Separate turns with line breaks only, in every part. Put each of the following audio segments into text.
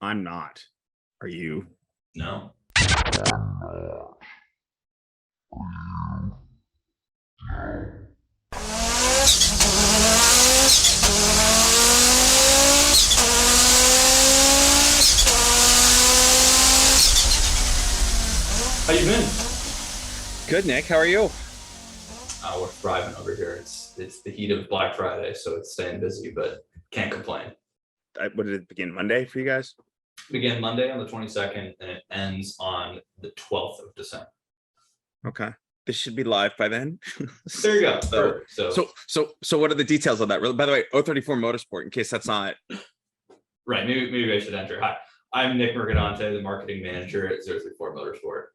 I'm not. Are you?
No. How you been?
Good, Nick. How are you?
We're thriving over here. It's the heat of Black Friday, so it's staying busy, but can't complain.
What did it begin Monday for you guys?
Began Monday on the 22nd, and it ends on the 12th of December.
Okay. This should be live by then.
There you go.
So what are the details of that? By the way, 034 Motorsport, in case that's not
Right. Maybe I should enter. Hi, I'm Nick Mercadante, the marketing manager at 034 Motorsport.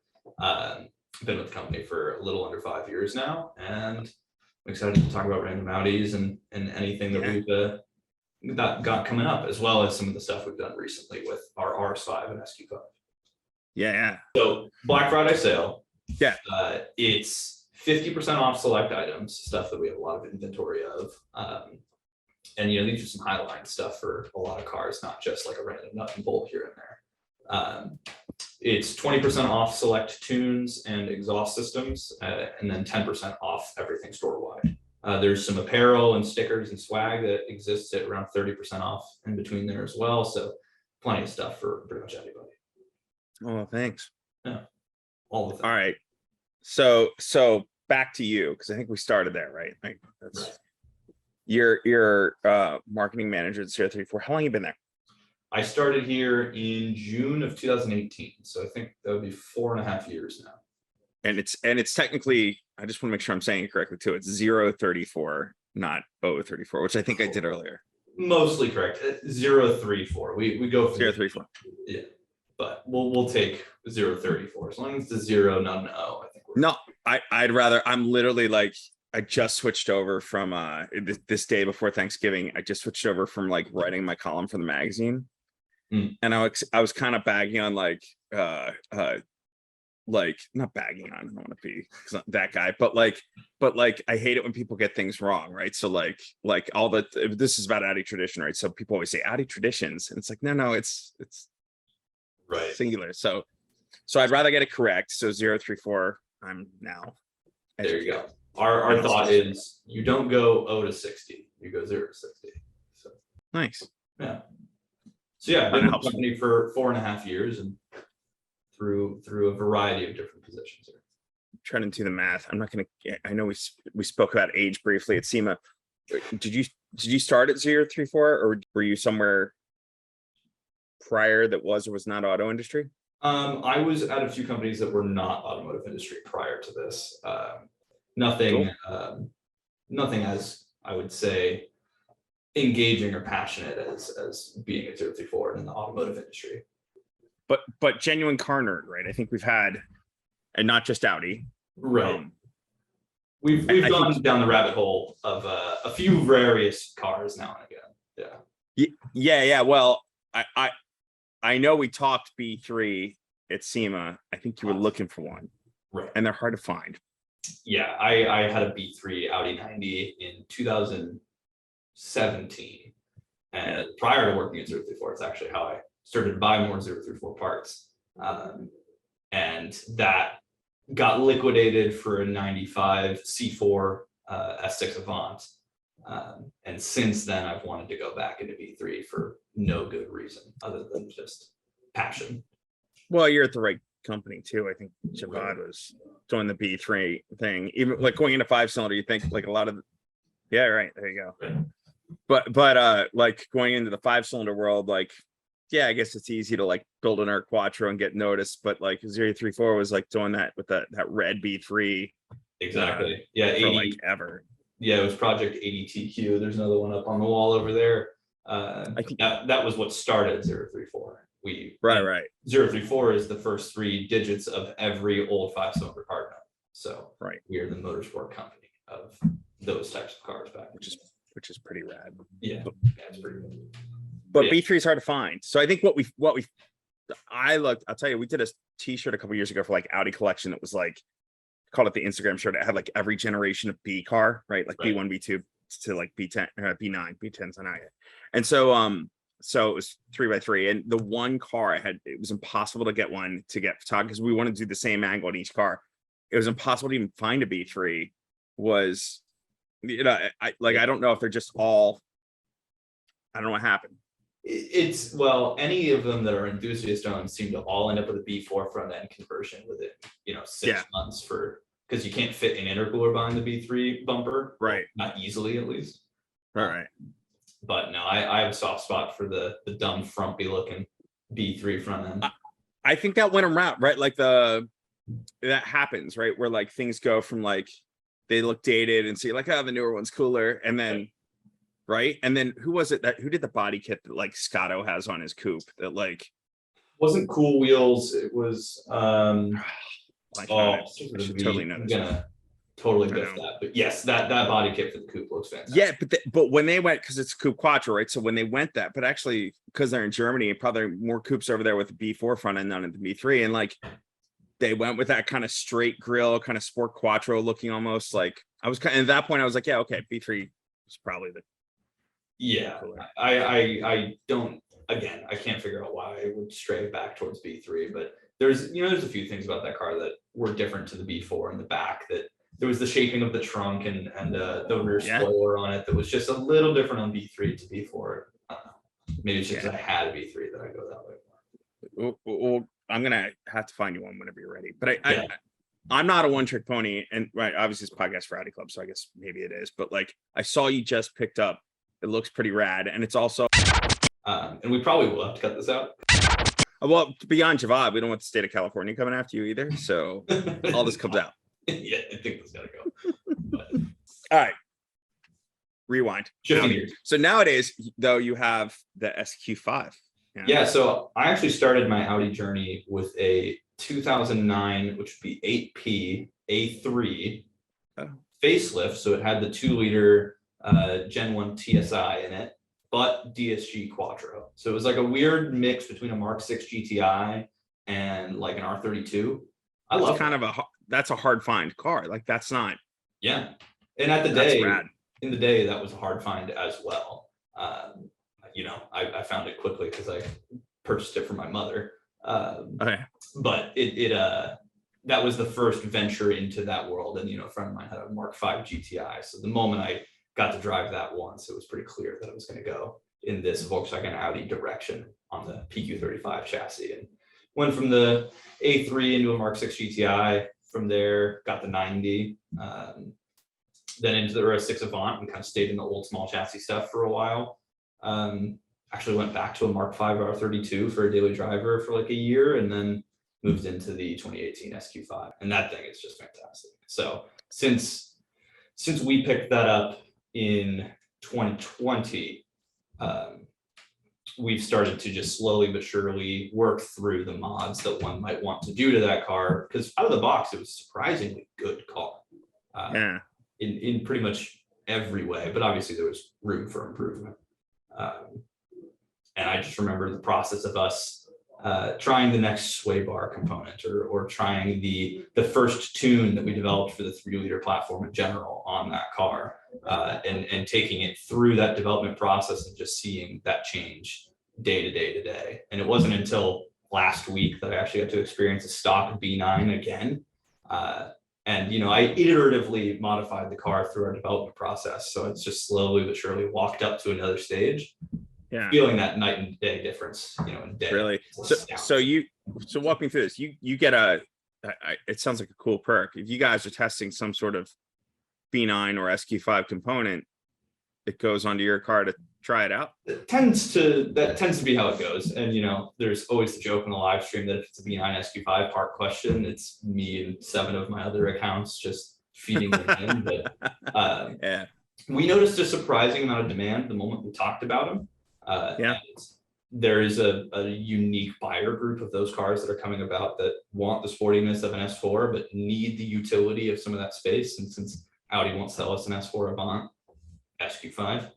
Been with the company for a little under 5 years now, and I'm excited to talk about random Audis and anything that we've got coming up, as well as some of the stuff we've done recently with our RS5 and SQ5.
Yeah.
So Black Friday sale.
Yeah.
It's 50% off select items, stuff that we have a lot of inventory of. And these are some highline stuff for a lot of cars, not just like a random nut and bolt here and there. It's 20% off select tunes and exhaust systems, and then 10% off everything store-wide. There's some apparel and stickers and swag that exists at around 30% off in between there as well. So plenty of stuff for pretty much anybody.
Oh, thanks.
Yeah. All
right. So back to you, because I think we started there, right? Like that's right. You're marketing manager at 034. How long have you been there?
I started here in June of 2018. So I think that would be 4.5 years now.
And it's technically, I just want to make sure I'm saying it correctly too. It's 034, not 034, which I think I did earlier.
Mostly correct. 034. We go for
034.
Yeah. But we'll take 034 as long as it's a 0, not an O. I think
no, I'd rather. I'm literally like, I just switched over from this day before Thanksgiving. I just switched over from like writing my column for the magazine, and I was kind of bagging on like not bagging on. I don't want to be that guy, but like I hate it when people get things wrong, right? So like all the this is about Audi tradition, right? So people always say Audi traditions, and it's like no, it's
right
singular. So I'd rather get it correct. So 034. I'm now.
There you go. Our thought is you don't go 0 to 60, you go 0 to 60. So
nice.
Yeah. So yeah, I've been with the company for 4.5 years and through a variety of different positions here.
Trying to do the math. I'm not gonna. I know we spoke about age briefly at SEMA. Did you start at 034, or were you somewhere prior that was or was not auto industry?
I was at a few companies that were not automotive industry prior to this. Nothing, cool. Nothing as I would say engaging or passionate as being at 034 in the automotive industry.
But genuine car nerd, right? I think we've had, and not just Audi.
Right. We've gone down the rabbit hole of a few various cars now and again.
Yeah. Well, I know we talked B3 at SEMA. I think you were looking for one,
right? And
they're hard to find.
Yeah, I had a B3 Audi 90 in 2017, and prior to working at 034, it's actually how I started to buy more 034 parts, and that got liquidated for a 95 C4 S6 Avant. And since then, I've wanted to go back into B3 for no good reason other than just passion.
Well, you're at the right company too. I think Javad was doing the B3 thing, even like going into 5-cylinder. You think like a lot of, right there you go. Right. But like going into the 5-cylinder world, like I guess it's easy to like build an quattro and get noticed. But like 034 was like doing that with that red B3.
Exactly. Yeah.
For like ever.
Yeah, it was Project 80TQ. There's another one up on the wall over there. I think that was what started 034. Right. 034 is the first 3 digits of every old 5-cylinder car now. So we are the motorsport company of those types of cars back,
which is pretty rad.
Yeah, it's pretty good.
But B3 is hard to find. So I think I'll tell you, we did a t-shirt a couple years ago for like Audi collection that was like, called it the Instagram shirt. It had like every generation of B car, right? Like B1, B2 to like B10, B9, B10's on out yet. And so so it was 3x3, and the one car I had, it was impossible to get one to get photography because we wanted to do the same angle in each car. It was impossible to even find a B3. Was, you know, I don't know if they're just all, I don't know what happened.
It's, well, any of them that are enthusiast owned seem to all end up with a B4 front end conversion within, 6 months, because you can't fit an intercooler behind the B3 bumper,
Right?
Not easily, at least.
All right.
But no, I have a soft spot for the dumb frumpy looking B3 front end.
I think that went around, right? Like that happens, right? Where like things go from like they look dated and see like, oh, the newer one's cooler, and then right, and then who was it who did the body kit that like Scotto has on his coupe that like
wasn't Cool Wheels? It was
I should totally know
I'm
this.
gonna totally miss that, but yes, that body kit for the coupe looks fantastic.
Yeah, but when they went, because it's coupe quattro, right? So when they went that, but actually because they're in Germany, probably more coupes over there with the B4 front end than the B3, and like they went with that kind of straight grill, kind of sport quattro looking, almost like I was kind of, at that point I was like, yeah, okay, B3 is probably the cooler.
I don't, again, I can't figure out why I would stray back towards B3, but there's a few things about that car that were different to the B4 in the back. That there was the shaping of the trunk and the rear spoiler on it that was just a little different on B3 to B4. Maybe it's just because I had a B3 that I go that way.
Well, I'm gonna have to find you one whenever you're ready. But I'm not a one-trick pony, and right, obviously it's a podcast for Audi Club, so I guess maybe it is. But like I saw you just picked up. It looks pretty rad, and it's also.
And we probably will have to cut this out.
Well, beyond Javad, we don't want the state of California coming after you either. So all this comes out.
Yeah, I think this gotta go. But...
All right. Rewind.
Years.
So nowadays, though, you have the SQ5.
Yeah, so I actually started my Audi journey with a 2009, which would be 8P A3 facelift. So it had the 2-liter Gen 1 TSI in it, but DSG Quattro. So it was like a weird mix between a Mark 6 GTI and like an R32. I love kind of
that's a hard find car. Like that's not.
Yeah, and at the day, in the day, that was a hard find as well. I found it quickly because I purchased it for my mother. But that was the first venture into that world. And, a friend of mine had a Mark 5 GTI. So the moment I got to drive that once, it was pretty clear that I was going to go in this Volkswagen Audi direction on the PQ35 chassis, and went from the A3 into a Mark 6 GTI. From there, got the 90, then into the RS6 Avant, and kind of stayed in the old small chassis stuff for a while. Actually went back to a Mark 5 R32 for a daily driver for like a year, and then moved into the 2018 SQ5, and that thing is just fantastic. So since we picked that up in 2020, we've started to just slowly but surely work through the mods that one might want to do to that car, because out of the box it was a surprisingly good car. In pretty much every way, but obviously there was room for improvement. And I just remember the process of us trying the next sway bar component, or trying the first tune that we developed for the 3-liter platform in general on that car, and taking it through that development process and just seeing that change day to day to day. And it wasn't until last week that I actually got to experience a stock B9 again. And I iteratively modified the car through our development process. So it's just slowly but surely walked up to another stage. Yeah, feeling that night and day difference, in day.
Really? So walk me through this. You get it sounds like a cool perk. If you guys are testing some sort of B9 or SQ5 component, it goes onto your car to try it out.
That tends to be how it goes. And there's always the joke in the live stream that if it's a B9 SQ5 part question, it's me and 7 of my other accounts just feeding them in. But we noticed a surprising amount of demand the moment we talked about them. There is a unique buyer group of those cars that are coming about that want the sportiness of an S4 but need the utility of some of that space. And since Audi won't sell us an S4 Avant SQ5,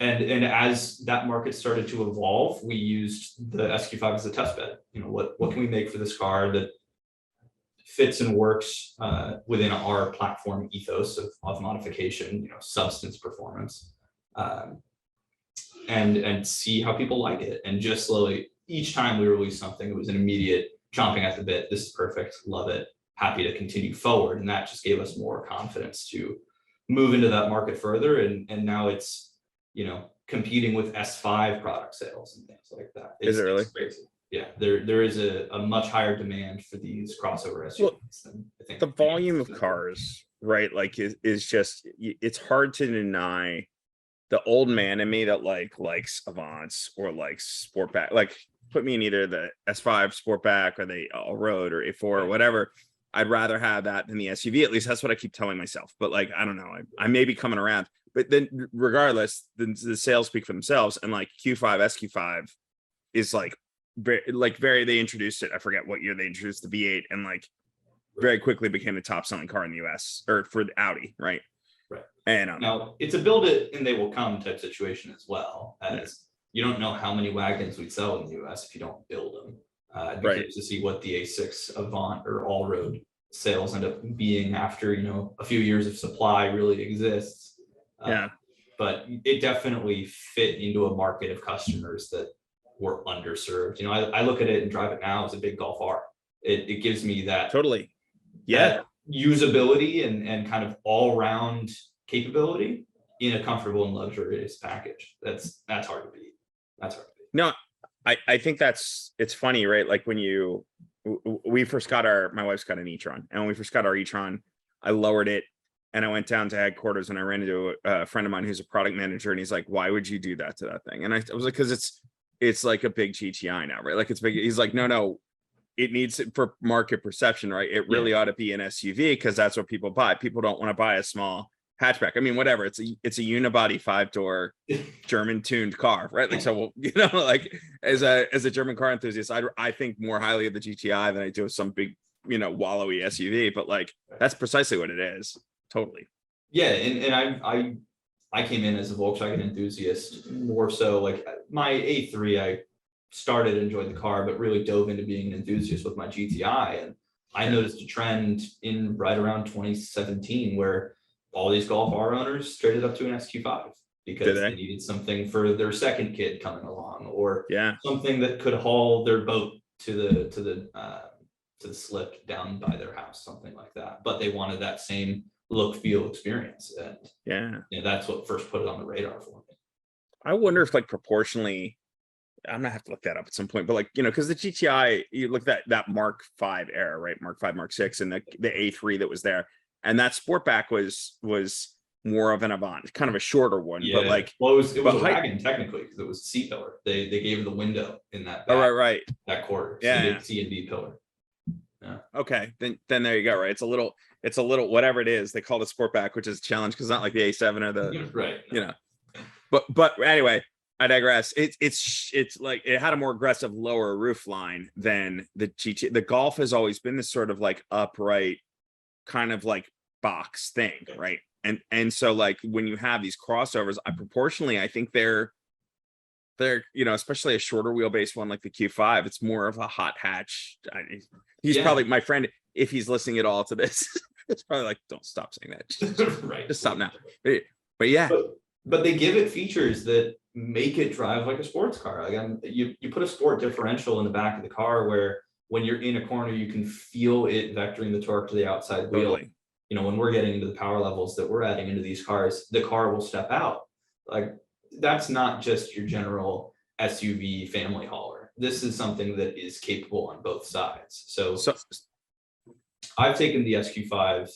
and as that market started to evolve, we used the SQ5 as a test bed. What can we make for this car that fits and works within our platform ethos of modification, substance, performance. and see how people like it. And just slowly, each time we release something, it was an immediate chomping at the bit. This is perfect. Love it. Happy to continue forward. And that just gave us more confidence to move into that market further. And now it's, competing with S5 product sales and things like that.
Is it really?
It's crazy. Yeah, there is a much higher demand for these crossover SUVs than I think
The volume of cars, right? Like is just, it's hard to deny the old man in me that likes Avants or likes Sportback. Like put me in either the S5 Sportback or the All-Road or A4 or whatever. I'd rather have that than the SUV. At least that's what I keep telling myself. But like, I don't know, I may be coming around. But then regardless, the sales speak for themselves. And like Q5, SQ5 is like very, they introduced it. I forget what year they introduced the V8 and like very quickly became the top selling car in the US or for the Audi, right?
Right.
And
now it's a build it and they will come type situation as well, as you don't know how many wagons we'd sell in the US if you don't build them. I'd be curious to see what the A6 Avant or All-Road sales end up being after, a few years of supply really exists. But it definitely fit into a market of customers that were underserved. I look at it and drive it now as a big Golf R. It gives me that
totally,
that usability and kind of all-round capability in a comfortable and luxurious package. That's hard to beat.
No, I think it's funny, right? Like when we first got my wife's got an e-tron, and when we first got our e-tron, I lowered it and I went down to headquarters and I ran into a friend of mine who's a product manager, and he's like, why would you do that to that thing? And I was like, because it's like a big GTI now, right? Like it's big. He's like, no, it needs it for market perception, right? It really ought to be an SUV because that's what people buy. People don't want to buy a small hatchback. I mean, whatever. It's a unibody 5-door German tuned car, right? Like, so, like as a German car enthusiast, I think more highly of the GTI than I do of some big, wallowy SUV, but like, that's precisely what it is. Totally.
Yeah. And I came in as a Volkswagen enthusiast more so. Like my A3, I started enjoyed the car, but really dove into being an enthusiast with my GTI. And I noticed a trend in right around 2017 where all these Golf R owners traded up to an SQ5 because they needed something for their second kid coming along, or something that could haul their boat to the slip down by their house, something like that. But they wanted that same look, feel, experience, and that's what first put it on the radar for me.
I wonder if like proportionally, I'm gonna have to look that up at some point, but like, because the GTI, you look at that Mark V era, right? Mark V, Mark VI, and the A3 that was there. And that Sportback was more of an Avant, kind of a shorter one, but like,
well, it was a wagon technically because it was a C pillar. They gave the window in that back,
right,
that quarter. So they did C and D pillar. Yeah. Okay,
then there you go. Right, it's a little whatever it is. They call it Sportback, which is a challenge because not like the A7 or the But anyway, I digress. It's like it had a more aggressive lower roof line than the GT. The Golf has always been this sort of like upright kind of like box thing, right? And so like when you have these crossovers, I think they're especially a shorter wheelbase one like the Q5, it's more of a hot hatch. He's probably my friend, if he's listening at all to this, it's probably like, don't stop saying that.
Right.
Just stop now. But
but they give it features that make it drive like a sports car. Like you put a sport differential in the back of the car where when you're in a corner, you can feel it vectoring the torque to the outside wheel.
Totally.
When we're getting into the power levels that we're adding into these cars, the car will step out. Like that's not just your general SUV family hauler. This is something that is capable on both sides. So I've taken the SQ5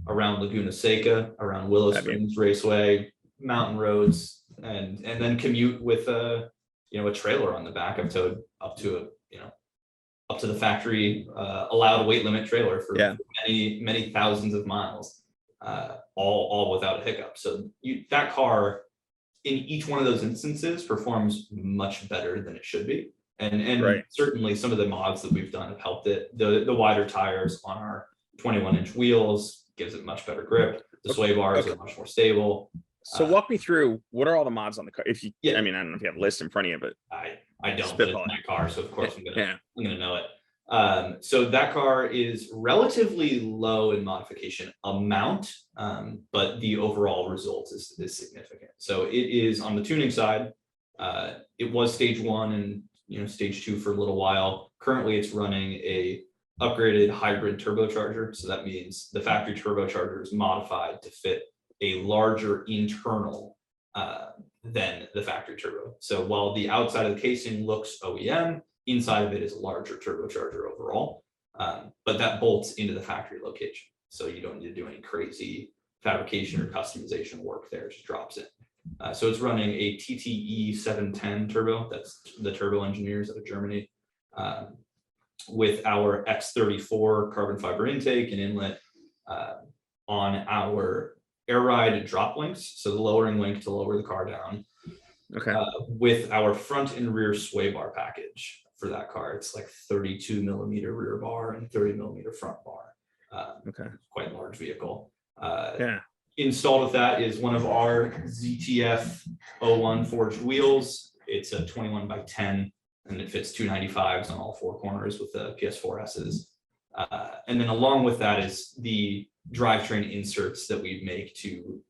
around Laguna Seca, around Willow Springs Raceway, mountain roads, and then commute with a trailer on the back. I've towed up to the factory allowed weight limit trailer for many thousands of miles, all without a hiccup. So that car in each one of those instances performs much better than it should be. And certainly some of the mods that we've done have helped it. The wider tires on our 21-inch wheels gives it much better grip. The sway bars are much more stable.
So walk me through, what are all the mods on the car? If you, I mean, I don't know if you have a list in front of you, but
I don't. But it's my car, so of course I'm gonna know it. So that car is relatively low in modification amount, but the overall result is significant. So it is on the tuning side. It was stage 1 and stage 2 for a little while. Currently, it's running a upgraded hybrid turbocharger. So that means the factory turbocharger is modified to fit a larger internal than the factory turbo. So while the outside of the casing looks OEM, inside of it is a larger turbocharger overall. But that bolts into the factory location. So you don't need to do any crazy fabrication or customization work there, it just drops in. So it's running a TTE 710 turbo, that's the turbo engineers out of Germany, with our X34 carbon fiber intake and inlet on our air ride drop links, so the lowering link to lower the car down,
Okay.
with our front and rear sway bar package for that car. It's like 32 millimeter rear bar and 30 millimeter front bar.
Okay.
Quite large vehicle.
Yeah.
Installed with that is one of our ZTF 01 forged wheels. It's a 21 by 10 and it fits 295s on all 4 corners with the PS4Ss. And then along with that is the drivetrain inserts that we make to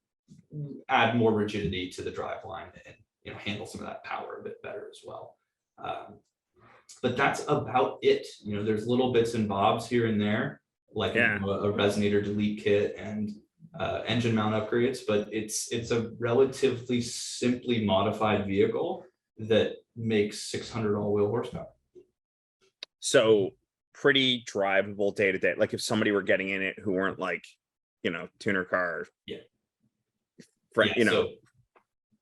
add more rigidity to the driveline and handle some of that power a bit better as well. But that's about it. There's little bits and bobs here and there, like a resonator delete kit and engine mount upgrades, but it's a relatively simply modified vehicle that makes 600 all-wheel horsepower.
So pretty drivable day to day. Like if somebody were getting in it who weren't like, tuner car.
Yeah.
So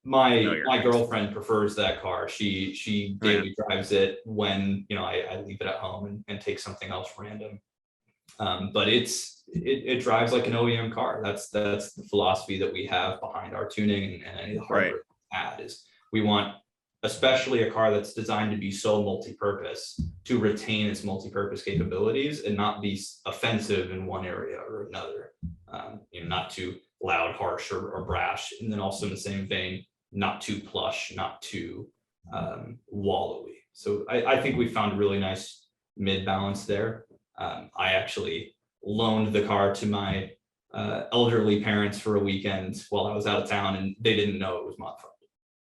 my girlfriend prefers that car. She daily drives it when I leave it at home and take something else random. But it drives like an OEM car. That's the philosophy that we have behind our tuning and any of the hardware we add is we want, especially a car that's designed to be so multi-purpose, to retain its multi-purpose capabilities and not be offensive in one area or another. Not too loud, harsh, or brash, and then also in the same vein, not too plush, not too wallowy. So I think we found a really nice mid-balance there. I actually loaned the car to my elderly parents for a weekend while I was out of town, and they didn't know it was modified.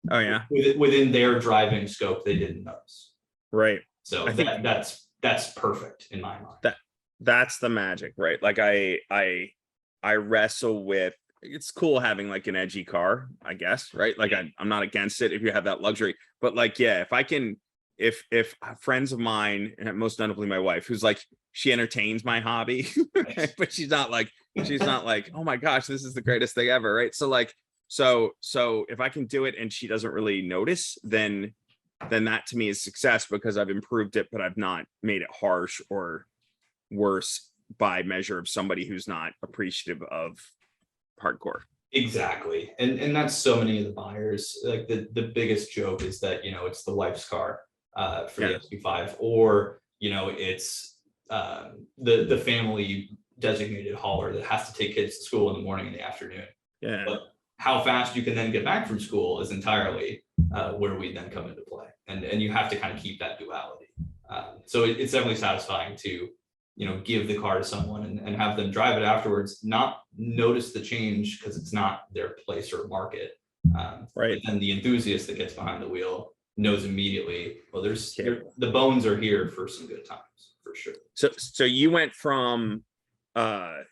Oh yeah.
Within their driving scope, they didn't notice.
Right.
So I think that's perfect in my mind.
That's the magic, right? Like I wrestle with, it's cool having like an edgy car, I guess, right? Like I'm not against it if you have that luxury, but like, yeah, if I can, if friends of mine, and most notably my wife, who's like, she entertains my hobby, right? But she's not like, oh my gosh, this is the greatest thing ever, right? So like, so if I can do it and she doesn't really notice, then that to me is success, because I've improved it, but I've not made it harsh or worse by measure of somebody who's not appreciative of hardcore.
Exactly. And that's so many of the buyers. Like the biggest joke is that, it's the wife's car for the SQ5, or, it's the family designated hauler that has to take kids to school in the morning and the afternoon.
Yeah.
But how fast you can then get back from school is entirely where we then come into play. And you have to kind of keep that duality. So it's definitely satisfying to give the car to someone and have them drive it afterwards, not notice the change because it's not their place or market. Right. But then the enthusiast that gets behind the wheel knows immediately, well, the bones are here for some good times, for sure.
So you went from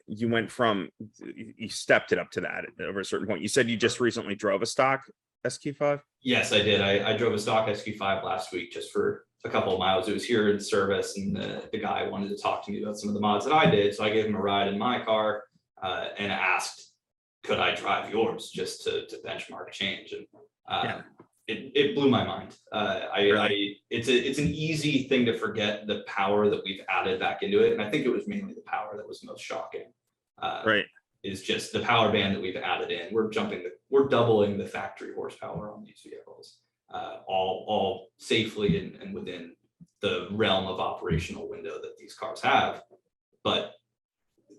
you stepped it up to that over a certain point. You said you just recently drove a stock SQ5?
Yes, I did. I drove a stock SQ5 last week just for a couple of miles. It was here in service, and the guy wanted to talk to me about some of the mods that I did. So I gave him a ride in my car and asked, could I drive yours just to benchmark change? And it blew my mind.
Really?
It's an easy thing to forget the power that we've added back into it. And I think it was mainly the power that was most shocking.
Right.
Is just the power band that we've added in. We're doubling the factory horsepower on these vehicles, all safely and within the realm of operational window that these cars have. But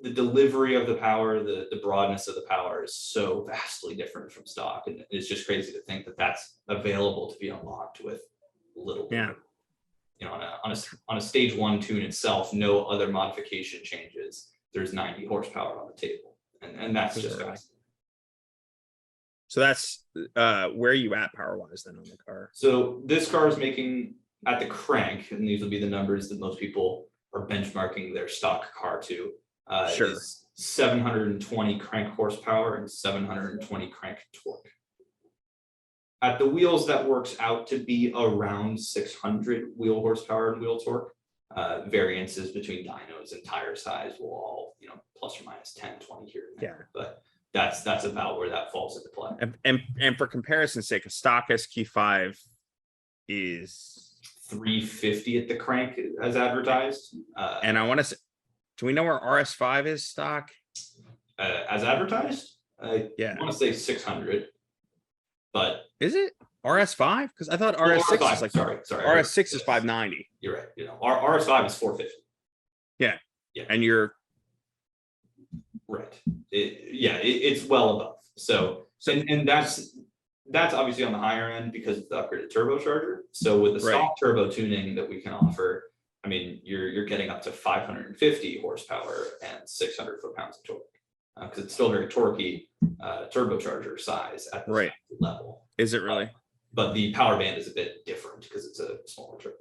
the delivery of the power, the broadness of the power is so vastly different from stock, and it's just crazy to think that that's available to be unlocked with little.
Yeah.
On a stage 1 tune itself, no other modification changes. There's 90 horsepower on the table. And that's just fascinating.
So that's where are you at power wise then on the car?
So this car is making at the crank, and these will be the numbers that most people are benchmarking their stock car to.
Sure.
Is 720 crank horsepower and 720 crank torque. At the wheels, that works out to be around 600 wheel horsepower and wheel torque. Variances between dynos and tire size will all, plus or minus 10, 20 here and there.
Yeah.
But that's about where that falls into play.
And for comparison's sake, a stock SQ5 is
350 at the crank as advertised.
And I want to say, do we know where RS5 is stock?
As advertised?
Yeah.
I want to say 600, but
is it RS5? Because I thought
oh,
RS6
RS5,
is like
sorry.
RS6 is 590.
You're right. Our RS5 is 450.
Yeah.
Yeah.
And you're
right. It's well above. So and that's obviously on the higher end because of the upgraded turbocharger. So with the stock turbo tuning that we can offer, I mean, you're getting up to 550 horsepower and 600 foot-pounds of torque because it's still very torquey turbocharger size at the level.
Is it really?
But the power band is a bit different because it's a smaller turbo.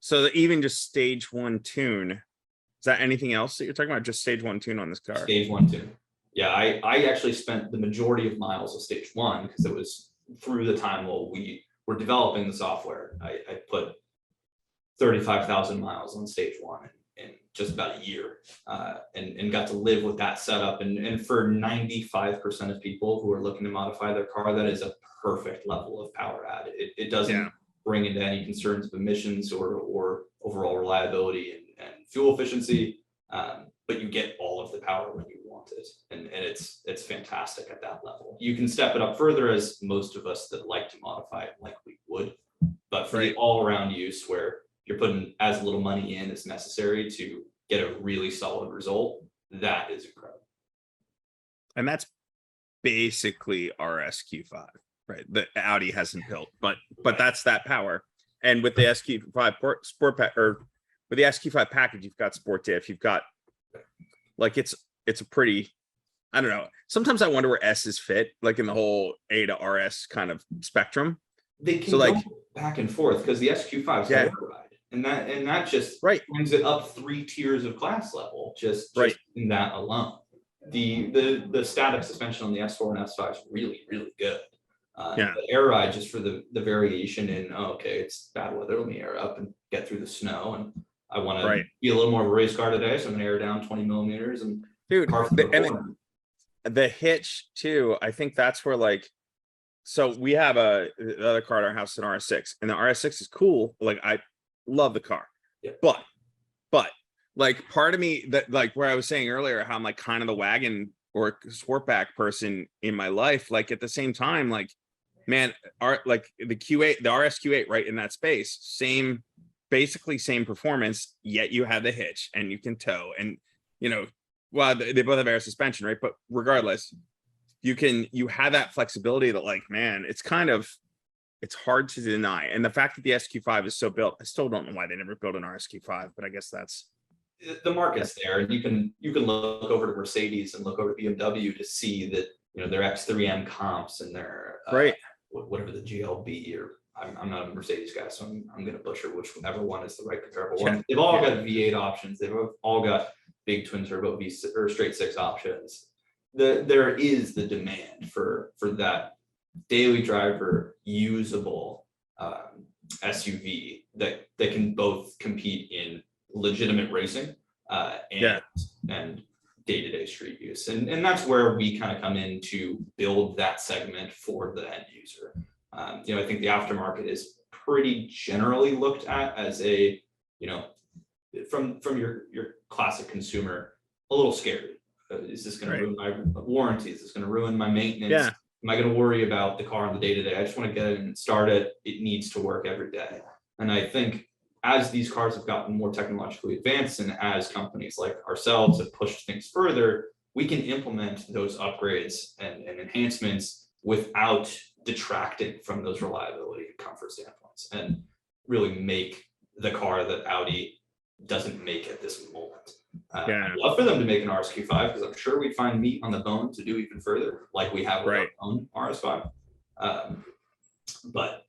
So even just stage 1 tune, is that anything else that you're talking about? Just stage 1 tune on this car?
Stage 1 tune. Yeah, I actually spent the majority of miles of stage 1 because it was through the time while we were developing the software. I put 35,000 miles on stage 1 in just about a year and got to live with that setup. And for 95% of people who are looking to modify their car, that is a perfect level of power add. It doesn't bring into any concerns of emissions or overall reliability and fuel efficiency, but you get all of the power when you want it. And it's fantastic at that level. You can step it up further, as most of us that like to modify it likely would, but for the all-around use where you're putting as little money in as necessary to get a really solid result, that is incredible.
And that's basically our SQ5, right? That Audi hasn't built, but that's that power. And with the SQ5 sport pack, or with the SQ5 package, you've got sport diff, you've got like it's a pretty, I don't know. Sometimes I wonder where S's fit, like in the whole A to RS kind of spectrum.
They can go back and forth because the SQ5 is override. And that just brings it up 3 tiers of class level, just in that alone. The static suspension on the S4 and S5 is really, really good. The air ride, just for the variation in, it's bad weather, let me air up and get through the snow. And I want to be a little more of a race car today, so I'm going to air down 20 millimeters. And
dude, the hitch too, I think that's where so we have the other car at our house, an RS6, and the RS6 is cool. Like, I love the car, but like part of me that, like where I was saying earlier, how I'm like kind of the wagon or sportback person in my life, like at the same time, like, man, like the Q8, the RS Q8, right in that space, basically same performance, yet you have the hitch and you can tow, and well, they both have air suspension, right? But regardless, you have that flexibility that, like, man, it's hard to deny. And the fact that the SQ5 is so built, I still don't know why they never built an RSQ5, but I guess that's
the market's there. And you can look over to Mercedes and look over to BMW to see that, their X3M comps and their whatever the GLB, or I'm not a Mercedes guy, so I'm going to butcher whichever one is the right comparable one. They've all got V8 options. They've all got big twin turbo V or straight 6 options. There is the demand for that daily driver usable SUV that can both compete in legitimate racing and day-to-day street use. And that's where we kind of come in to build that segment for the end user. I think the aftermarket is pretty generally looked at as a, from your classic consumer, a little scary. Is this going to ruin my warranty? Is this going to ruin my maintenance? Am I going to worry about the car on the day-to-day? I just want to get it and start it. It needs to work every day. And I think as these cars have gotten more technologically advanced, and as companies like ourselves have pushed things further, we can implement those upgrades and enhancements without detracting from those reliability and comfort standpoints, and really make the car that Audi doesn't make at this moment.
Yeah.
I'd love for them to make an RSQ5 because I'm sure we'd find meat on the bone to do even further, like we have with our own RS5. But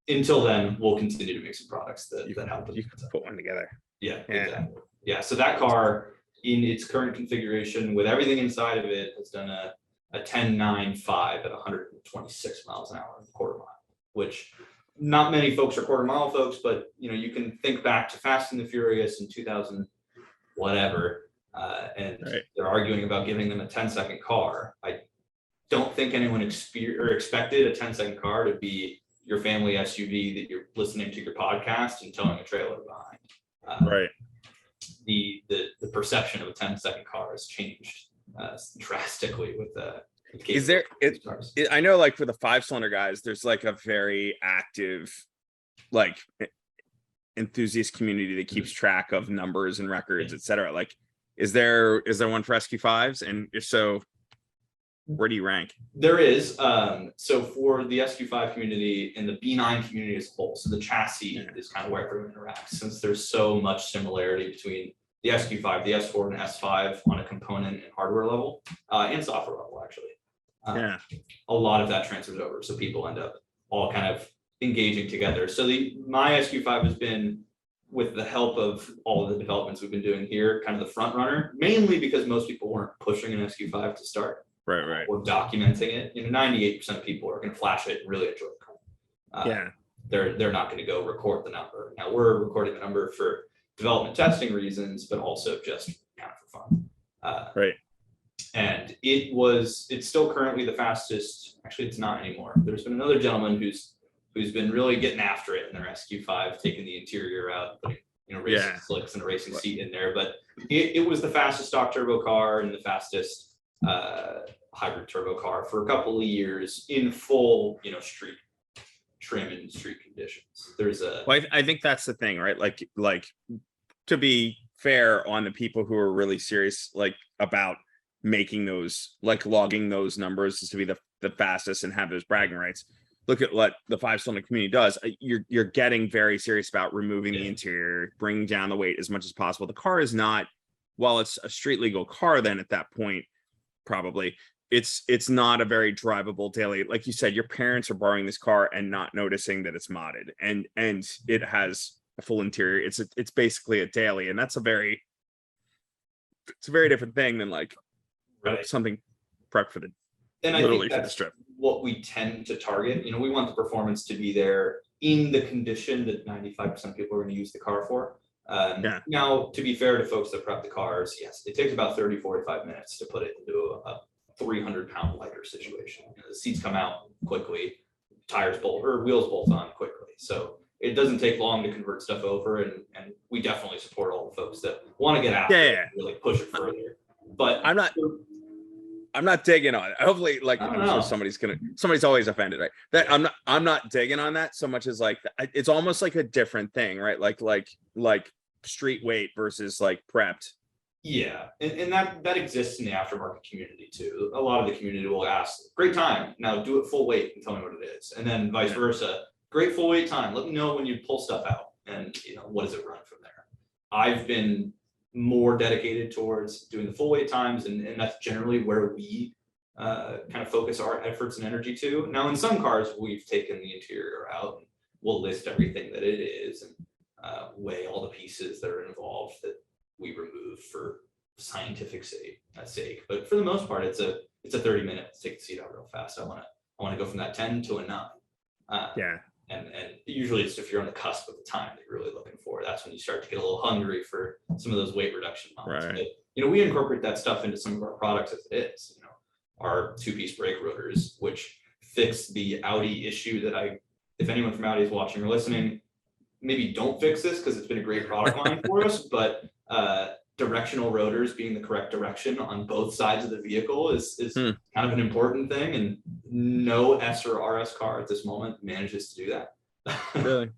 until then, we'll continue to make some products that help.
You can put one together.
Yeah, exactly. Yeah, so that car in its current configuration with everything inside of it has done a 10.95 at 126 miles an hour in a quarter mile, which not many folks are quarter mile folks, but you can think back to Fast and the Furious in 2000 whatever, and they're arguing about giving them a 10-second car. I don't think anyone expected a 10-second car to be your family SUV that you're listening to your podcast and towing a trailer behind. The perception of a 10-second car has changed drastically with the.
Is there? I know, like for the 5-cylinder guys, there's like a very active, like enthusiast community that keeps track of numbers and records, etc. Like, is there one for SQ5s? And if so, where do you rank?
There is. So for the SQ5 community and the B9 community as a whole, so the chassis is kind of where everyone interacts, since there's so much similarity between the SQ5, the S4, and S5 on a component and hardware level, and software level, actually. A lot of that transfers over, so people end up all kind of engaging together. So my SQ5 has been, with the help of all of the developments we've been doing here, kind of the front runner, mainly because most people weren't pushing an SQ5 to start. Or documenting it. 98% of people are going to flash it and really enjoy the car. They're not going to go record the number. Now we're recording the number for development testing reasons, but also just kind of for fun. And it's still currently the fastest. Actually, it's not anymore. There's been another gentleman who's been really getting after it in their SQ5, taking the interior out, putting racing slicks and a racing seat in there. But it was the fastest stock turbo car and the fastest hybrid turbo car for a couple of years in full, street trim and street conditions.
I think that's the thing, right? Like to be fair on the people who are really serious, like about making those, like logging those numbers to be the fastest and have those bragging rights. Look at what the 5-cylinder community does. You're getting very serious about removing the interior, bringing down the weight as much as possible. The car is not, while it's a street legal car, then at that point, probably it's not a very drivable daily. Like you said, your parents are borrowing this car and not noticing that it's modded, and it has a full interior. It's basically a daily, and it's a very different thing than like something prepped for the literally for the strip.
What we tend to target, we want the performance to be there in the condition that 95% of people are going to use the car for. Now, to be fair to folks that prep the cars, yes, it takes about 30-45 minutes to put it into a 300-pound lighter situation. The seats come out quickly, wheels bolt on quickly. So it doesn't take long to convert stuff over, and we definitely support all the folks that want to get after it and really push it further. But
I'm not digging on it. Hopefully, like I'm sure somebody's always offended, right? That I'm not digging on that so much as like it's almost like a different thing, right? Like street weight versus like prepped.
Yeah, and that exists in the aftermarket community too. A lot of the community will ask, "Great time, now do it full weight and tell me what it is," and then vice versa. Great full weight time. Let me know when you pull stuff out, and what does it run from there. I've been more dedicated towards doing the full weight times, and that's generally where we kind of focus our efforts and energy to. Now, in some cars, we've taken the interior out, and we'll list everything that it is and weigh all the pieces that are involved that we remove for scientific sake. But for the most part, it's a 30 minutes to take the seat out real fast. I want to go from that 10 to a 9. And usually it's if you're on the cusp of the time that you're really looking for. That's when you start to get a little hungry for some of those weight reduction mods. But, we incorporate that stuff into some of our products as it is. Our 2-piece brake rotors, which fix the Audi issue that if anyone from Audi is watching or listening, maybe don't fix this because it's been a great product line for us. But directional rotors being the correct direction on both sides of the vehicle is kind of an important thing, and no S or RS car at this moment manages to do that.
Really?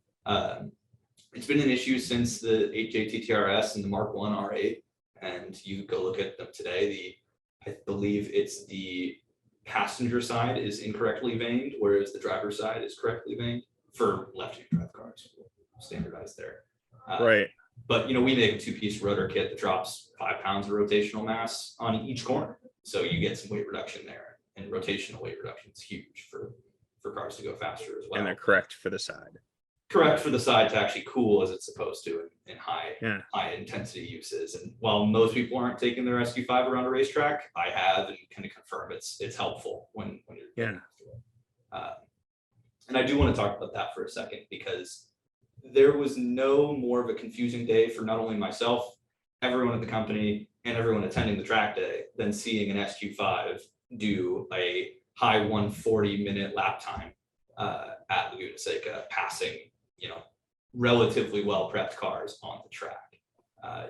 It's been an issue since the 8J TTRS and the Mark 1 R8, and you go look at them today. I believe it's the passenger side is incorrectly vaned, whereas the driver's side is correctly vaned for left-hand drive cars. Standardized there. But, you know, we make a 2-piece rotor kit that drops 5 pounds of rotational mass on each corner. So you get some weight reduction there, and rotational weight reduction is huge for cars to go faster as well.
And they're correct for the side.
Correct for the side to actually cool as it's supposed to in high intensity uses. And while most people aren't taking their SQ5 around a racetrack, I have, and can confirm it's helpful when you're and I do want to talk about that for a second, because there was no more of a confusing day for not only myself, everyone at the company, and everyone attending the track day than seeing an SQ5 do a high 140-minute lap time at Laguna Seca, passing, you know, relatively well prepped cars on the track.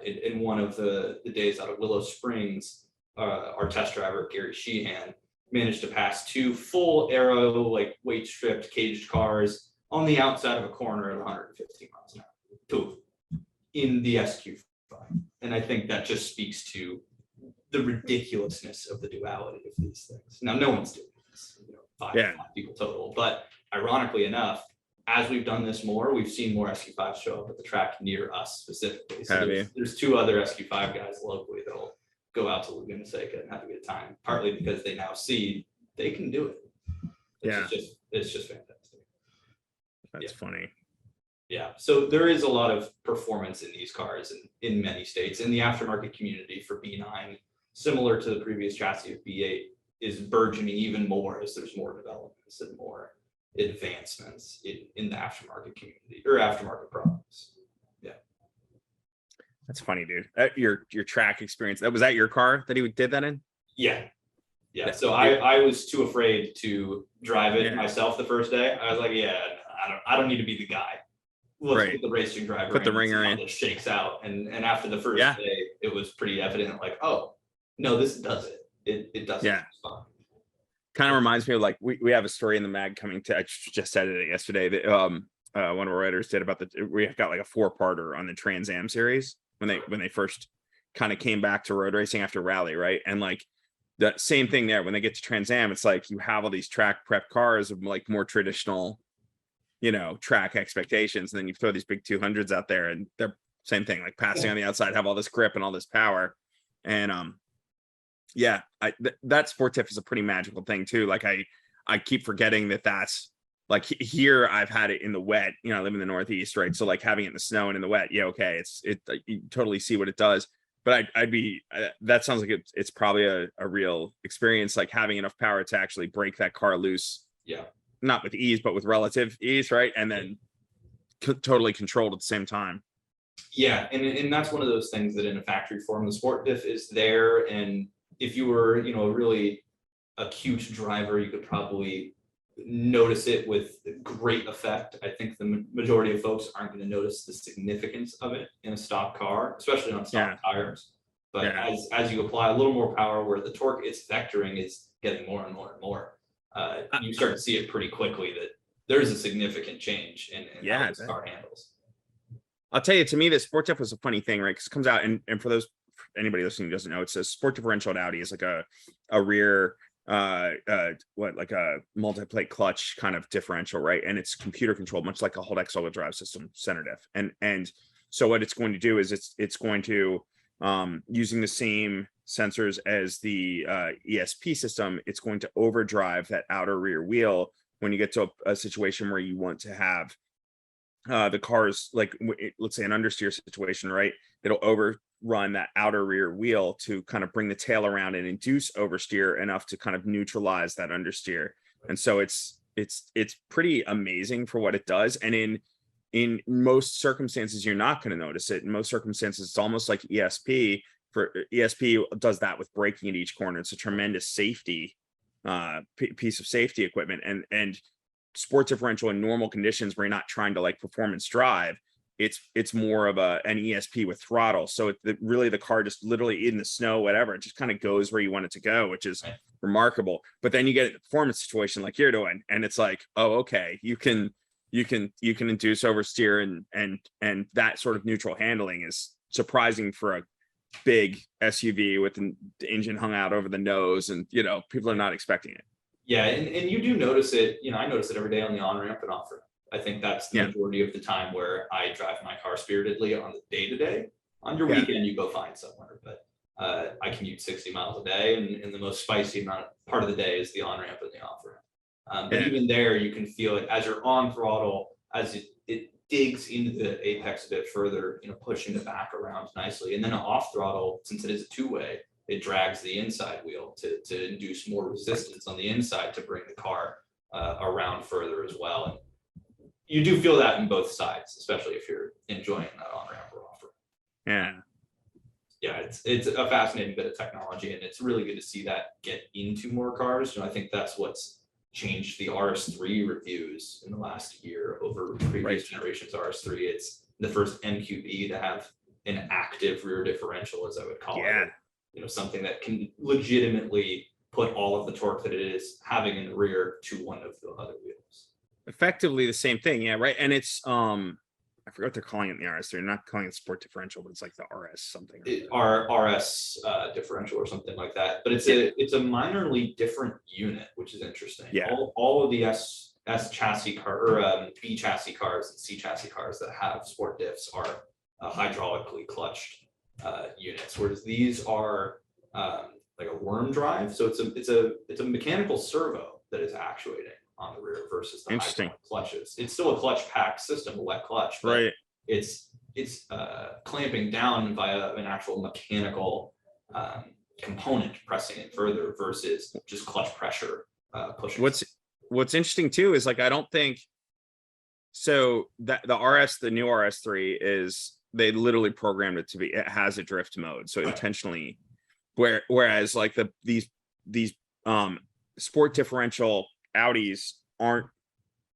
In one of the days out of Willow Springs, our test driver Gary Sheehan managed to pass 2 full aero, like weight stripped caged cars on the outside of a corner at 115 miles an hour, 2 of them, in the SQ5. And I think that just speaks to the ridiculousness of the duality of these things. Now, no one's doing this, you know, 5 people total, but ironically enough, as we've done this more, we've seen more SQ5s show up at the track near us specifically. So there's 2 other SQ5 guys locally that'll go out to Laguna Seca and have a good time, partly because they now see they can do it. It's just fantastic.
That's funny.
Yeah, so there is a lot of performance in these cars in many states. In the aftermarket community for B9, similar to the previous chassis of B8, is burgeoning even more as there's more developments and more advancements in the aftermarket community or aftermarket products. Yeah,
that's funny, dude. Your track experience, was that your car that he did that in?
Yeah. So I was too afraid to drive it myself the first day. I was like, I don't need to be the guy. Let's put the racing driver,
put the ringer in.
It shakes out, and after the first day, it was pretty evident. Like, oh no, this does it. It does.
Yeah. Kind of reminds me of, like, we have a story in the mag coming to, I just said it yesterday, that one of our writers did about we got like a 4-parter on the Trans Am series when they first kind of came back to road racing after rally, right? And like the same thing there, when they get to Trans Am, it's like you have all these track prep cars of like more traditional, you know, track expectations, and then you throw these big 200s out there and they're same thing, like passing on the outside, have all this grip and all this power. And that sport tiff is a pretty magical thing too. Like I keep forgetting that's like here I've had it in the wet, you know, I live in the Northeast, right? So like having it in the snow and in the wet, okay, you totally see what it does. But I'd be that sounds like it's probably a real experience, like having enough power to actually break that car loose.
Yeah.
Not with ease, but with relative ease, right? And then totally controlled at the same time.
Yeah, and that's one of those things that in a factory form, the sport diff is there. And if you were, you know, a really acute driver, you could probably notice it with great effect. I think the majority of folks aren't going to notice the significance of it in a stock car, especially on stock tires. But as you apply a little more power, where the torque it's vectoring is getting more and more and more, you start to see it pretty quickly that there's a significant change in how this car handles.
I'll tell you, to me, the sport diff was a funny thing, right? Because it comes out, and for anybody listening who doesn't know, it's a sport differential at Audi is like a rear like a multi-plate clutch kind of differential, right? And it's computer controlled, much like a Holdex all-wheel drive system center diff. And so what it's going to do is it's going to using the same sensors as the ESP system, it's going to overdrive that outer rear wheel when you get to a situation where you want to have the cars, like let's say an understeer situation, right? It'll overrun that outer rear wheel to kind of bring the tail around and induce oversteer enough to kind of neutralize that understeer. And so it's pretty amazing for what it does. And in most circumstances, you're not going to notice it. In most circumstances, it's almost like ESP. For ESP does that with braking at each corner. It's a tremendous safety piece of safety equipment. And sport differential in normal conditions where you're not trying to like performance drive, it's more of an ESP with throttle. So really the car just literally in the snow, whatever, it just kind of goes where you want it to go, which is remarkable. But then you get a performance situation like you're doing, and it's like, oh, okay, you can induce oversteer, and that sort of neutral handling is surprising for a big SUV with the engine hung out over the nose, and people are not expecting it.
Yeah, and you do notice it. I notice it every day on the on ramp and off ramp. I think that's the
Yeah.
majority of the time where I drive my car spiritedly on the day-to-day. On your
Yeah.
weekend, you go find somewhere, but I commute 60 miles a day, and the most spicy part of the day is the on-ramp and the off-ramp. But
Yeah.
even there, you can feel it as you're on throttle, as it digs into the apex a bit further, pushing it back around nicely. And then off throttle, since it is a two-way, it drags the inside wheel to induce more resistance on the inside to bring the car around further as well. And you do feel that in both sides, especially if you're enjoying that on-ramp or off-ramp.
Yeah.
Yeah, it's a fascinating bit of technology, and it's really good to see that get into more cars. I think that's what's changed the RS3 reviews in the last year over previous generations RS3. It's the first MQB to have an active rear differential, as I would call it. Something that can legitimately put all of the torque that it is having in the rear to one of the other wheels.
Effectively the same thing. Yeah. Right. And it's, I forgot what they're calling it in the RS3. They're not calling it sport differential, but it's like the RS something.
RS differential or something like that. But it's a minorly different unit, which is interesting.
Yeah.
All of the S chassis car or B chassis cars and C chassis cars that have sport diffs are hydraulically clutched units, whereas these are like a worm drive. So it's a mechanical servo that is actuating on the rear versus the hydraulic clutches. It's still a clutch pack system, a wet clutch, but it's clamping down via an actual mechanical component pressing it further versus just clutch pressure pushing.
What's interesting too is like I don't think so that the new RS3 is they literally programmed it to be it has a drift mode, so intentionally whereas like these sport differential Audis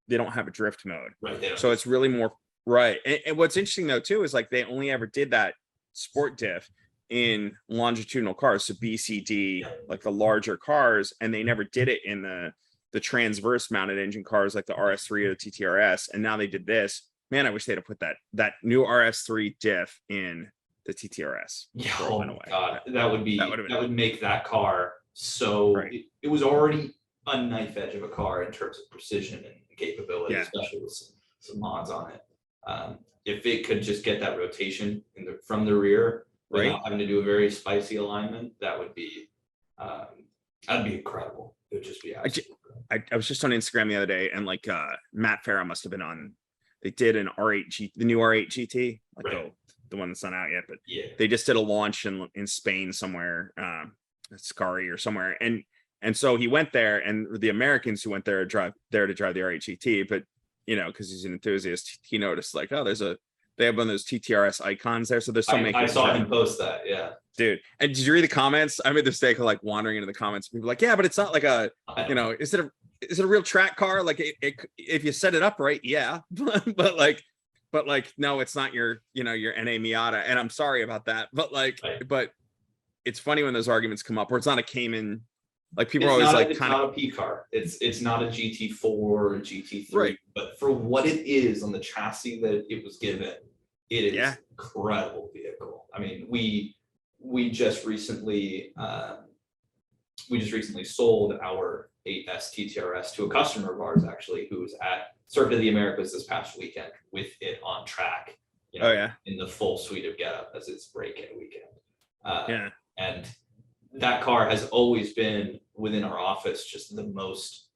they don't have a drift mode, so it's really more and what's interesting though too is like they only ever did that sport diff in longitudinal cars, so BCD, like the larger cars, and they never did it in the transverse mounted engine cars like the RS3 or the TTRS. And now they did this. Man, I wish they'd have put that new RS3 diff in the TTRS.
Yeah, oh my God, that would make that car so it was already a knife edge of a car in terms of precision and capability, especially with some mods on it. If it could just get that rotation from the rear without having to do a very spicy alignment, that would be that'd be incredible. It would just be absolutely
I was just on Instagram the other day, and like Matt Farah must have been on. They did an R8 the new R8 GT, like the one that's not out yet, but they just did a launch in Spain somewhere, Scari or somewhere, and so he went there, and the Americans who went there to drive the R8 GT, but because he's an enthusiast, he noticed like, oh, they have one of those TTRS icons there, so there's some.
I saw him post that,
dude. And did you read the comments? I made the mistake of like wandering into the comments. People like, yeah, but it's not like a, is it a real track car? Like if you set it up right, yeah, but like no, it's not your your NA Miata. And I'm sorry about that, but but it's funny when those arguments come up where it's not a Cayman. Like people are always like,
it's not a P car. It's not a GT4 or GT3, but for what it is on the chassis that it was given, it is an incredible vehicle. I mean, we just recently sold our 8S TTRS to a customer of ours, actually, who was at Circuit of the Americas this past weekend with it on track, in the full suite of getup as its break-in weekend. And that car has always been within our office just the most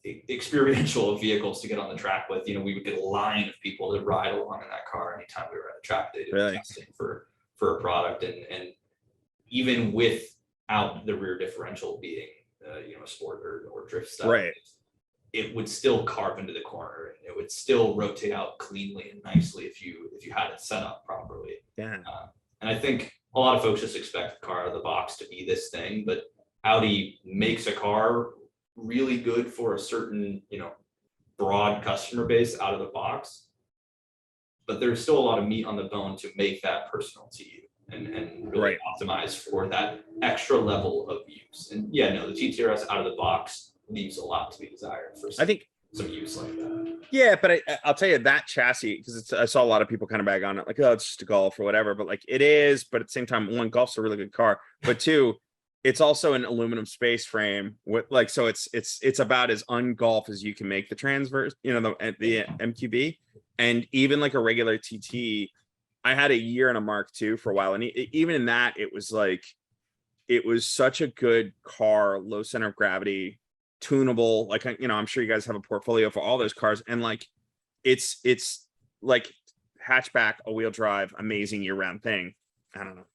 experiential of vehicles to get on the track with. We would get a line of people to ride along in that car anytime we were at a track day doing testing for a product, and even without the rear differential being a sport or drift style, it would still carve into the corner, and it would still rotate out cleanly and nicely if you had it set up properly. And I think a lot of folks just expect the car out of the box to be this thing, but Audi makes a car really good for a certain, broad customer base out of the box. But there's still a lot of meat on the bone to make that personal to you and really optimize for that extra level of use. And the TTRS out of the box leaves a lot to be desired for some use like that.
Yeah, but I'll tell you that chassis, because I saw a lot of people kind of bag on it, like, oh, it's just a Golf or whatever, but like it is. But at the same time, one, Golf's a really good car, but two, it's also an aluminum space frame with like, so it's about as ungolf as you can make the transverse, you know, the MQB. And even like a regular TT, I had a year in a Mark II for a while, and even in that, it was like, it was such a good car, low center of gravity, tunable. Like, you know, I'm sure you guys have a portfolio for all those cars, and like, it's like hatchback, all-wheel drive, amazing year-round thing. I don't know.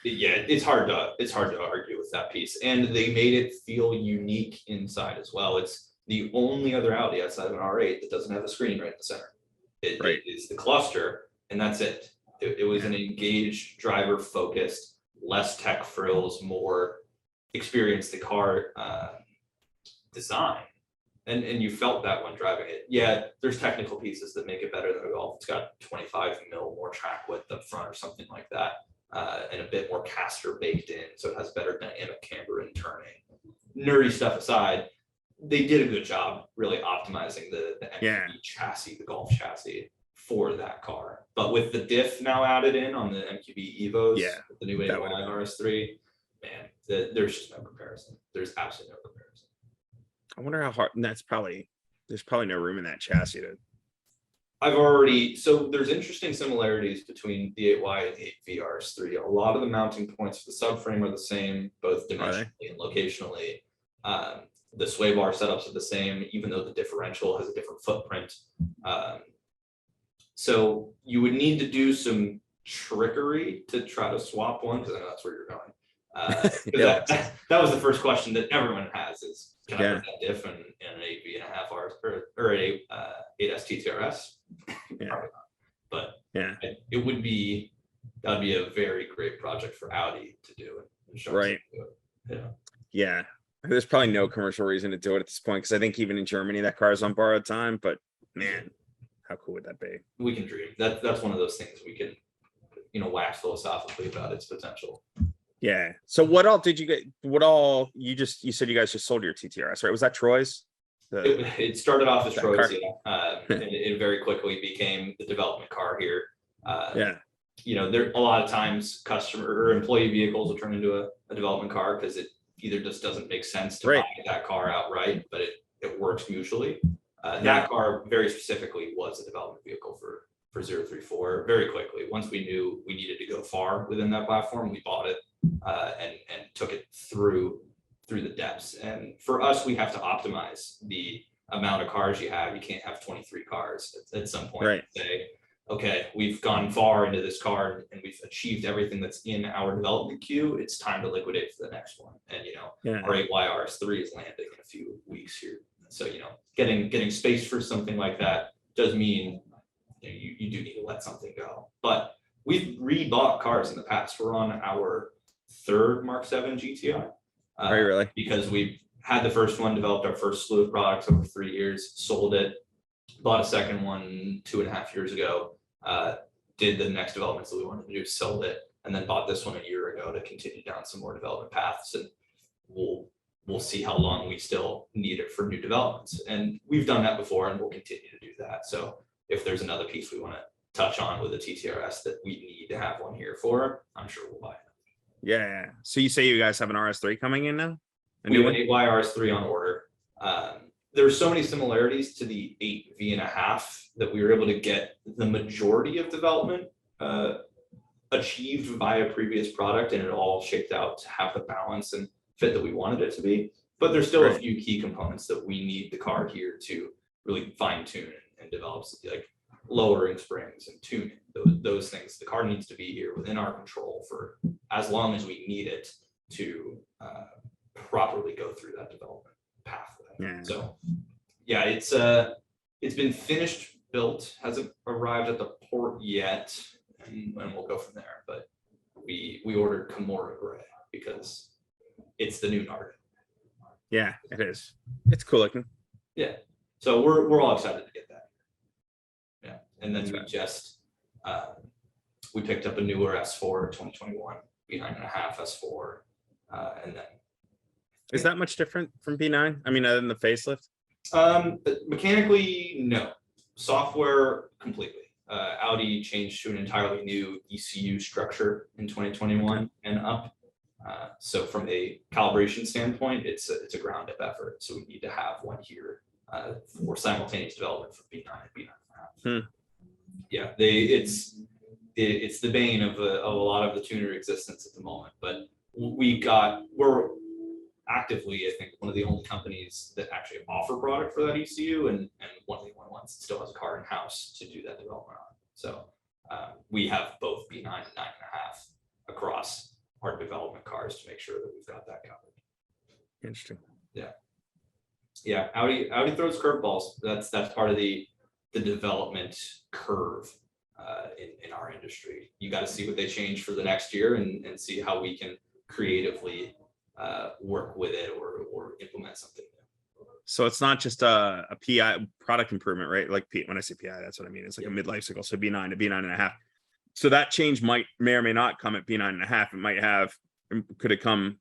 Yeah, it's hard to argue with that piece, and they made it feel unique inside as well. It's the only other Audi outside of an R8 that doesn't have a screen right in the center. It is the cluster, and that's it. It was an engaged, driver focused, less tech frills, more experience the car design. And you felt that when driving it. Yeah, there's technical pieces that make it better than a Golf. It's got 25 mil more track width up front or something like that, and a bit more caster baked in, so it has better dynamic camber and turning. Nerdy stuff aside, they did a good job really optimizing the MQB chassis, the Golf chassis for that car. But with the diff now added in on the MQB Evos, the new A9 RS3, man, there's just no comparison. There's absolutely no comparison.
I wonder how hard, and there's probably no room in that chassis to.
So there's interesting similarities between the 8Y and the 8V RS3. A lot of the mounting points for the subframe are the same, both dimensionally and locationally. The sway bar setups are the same, even though the differential has a different footprint. So you would need to do some trickery to try to swap one, because I know that's where you're going. That was the first question that everyone has is, can I put that diff in an 8V.5 RS or an 8S TTRS? Probably not. But it would be, that'd be a very great project for Audi to do and show us how to do it.
Yeah. There's probably no commercial reason to do it at this point, because I think even in Germany that car is on borrowed time. But man, how cool would that be?
We can dream. That's one of those things we can, wax philosophically about its potential.
Yeah. So what all did you get? You said you guys just sold your TTRS, right? Was that Troy's?
It started off as Troy's, and it very quickly became the development car here. There a lot of times customer or employee vehicles will turn into a development car because it either just doesn't make sense to buy that car outright, but it works mutually. That car very specifically was a development vehicle for 034 very quickly. Once we knew we needed to go far within that platform, we bought it and took it through the depths. And for us, we have to optimize the amount of cars you have. You can't have 23 cars at some point. Say, okay, we've gone far into this car and we've achieved everything that's in our development queue. It's time to liquidate for the next one. And our 8Y RS3 is landing in a few weeks here. So getting space for something like that does mean you do need to let something go. But we've rebought cars in the past. We're on our third Mark 7 GTI.
Really?
Because we had the first one, developed our first slew of products over 3 years, sold it, bought a second one 2.5 years ago, did the next developments that we wanted to do, sold it, and then bought this one a year ago to continue down some more development paths. And we'll see how long we still need it for new developments. And we've done that before and we'll continue to do that. So if there's another piece we want to touch on with a TTRS that we need to have one here for, I'm sure we'll buy it.
Yeah. So you say you guys have an RS3 coming in now?
We have an 8Y RS3 on order. There's so many similarities to the 8V.5 that we were able to get the majority of development achieved via previous product, and it all shaped out to have the balance and fit that we wanted it to be. But there's still a few key components that we need the car here to really fine tune and develop, like lowering springs and tuning those things. The car needs to be here within our control for as long as we need it to properly go through that development pathway. So it's been finished, built, hasn't arrived at the port yet, and we'll go from there. But we ordered Kimura Gray because it's the new Narga.
Yeah, it is. It's cool looking.
Yeah. So we're all excited to get that. Yeah. And then we picked up a newer S4 2021, B9.5 S4. And then
is that much different from B9? I mean, other than the facelift?
Mechanically, no. Software, completely. Audi changed to an entirely new ECU structure in 2021 and up. So from a calibration standpoint, it's a ground up effort. So we need to have one here for simultaneous development for B9 and B9.5. Yeah, it's the bane of a lot of the tuner existence at the moment. But we're actively, I think, one of the only companies that actually offer product for that ECU, and one of the only ones that still has a car in house to do that development on. So we have both B9 and 9.5 across our development cars to make sure that we've got that covered.
Interesting.
Yeah, Audi throws curveballs. That's part of the development curve in our industry. You got to see what they change for the next year and see how we can creatively work with it or implement something new.
So it's not just a PI product improvement, right? Like when I say PI, that's what I mean. It's like a midlife cycle. So B9 to B9.5. So that change may or may not come at B9.5. It might have. Could it come?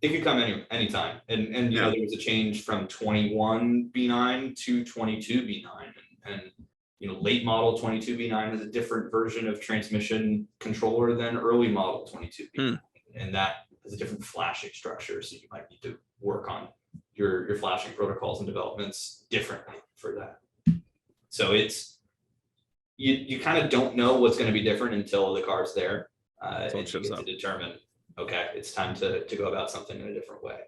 It could come anytime. And you know, there was a change from 21 B9 to 22 B9, and you know, late model 22 B9 is a different version of transmission controller than early model 22 B9, and that has a different flashing structure. So you might need to work on your flashing protocols and developments differently for that. So it's you kind of don't know what's going to be different until the car's there, and you get to determine, okay, it's time to go about something in a different way.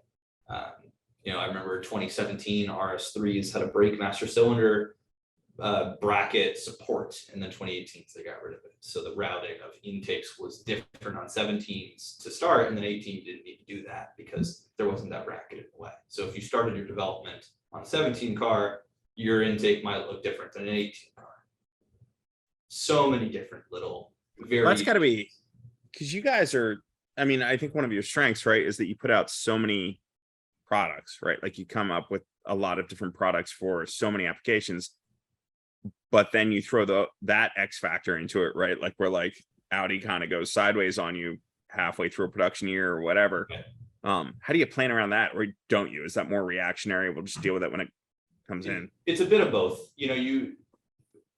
You know, I remember 2017 RS3s had a brake master cylinder bracket support, and then 2018 they got rid of it. So the routing of intakes was different on 17s to start, and then 18 didn't need to do that because there wasn't that bracket in the way. So if you started your development on a 17 car, your intake might look different than an 18 car. So many different little
That's got to be because you guys are. I mean, I think one of your strengths, right, is that you put out so many products, right? Like you come up with a lot of different products for so many applications, but then you throw that X factor into it, right? Like where like Audi kind of goes sideways on you halfway through a production year or whatever. How do you plan around that, or don't you? Is that more reactionary? We'll just deal with it when it comes in.
It's a bit of both. You know,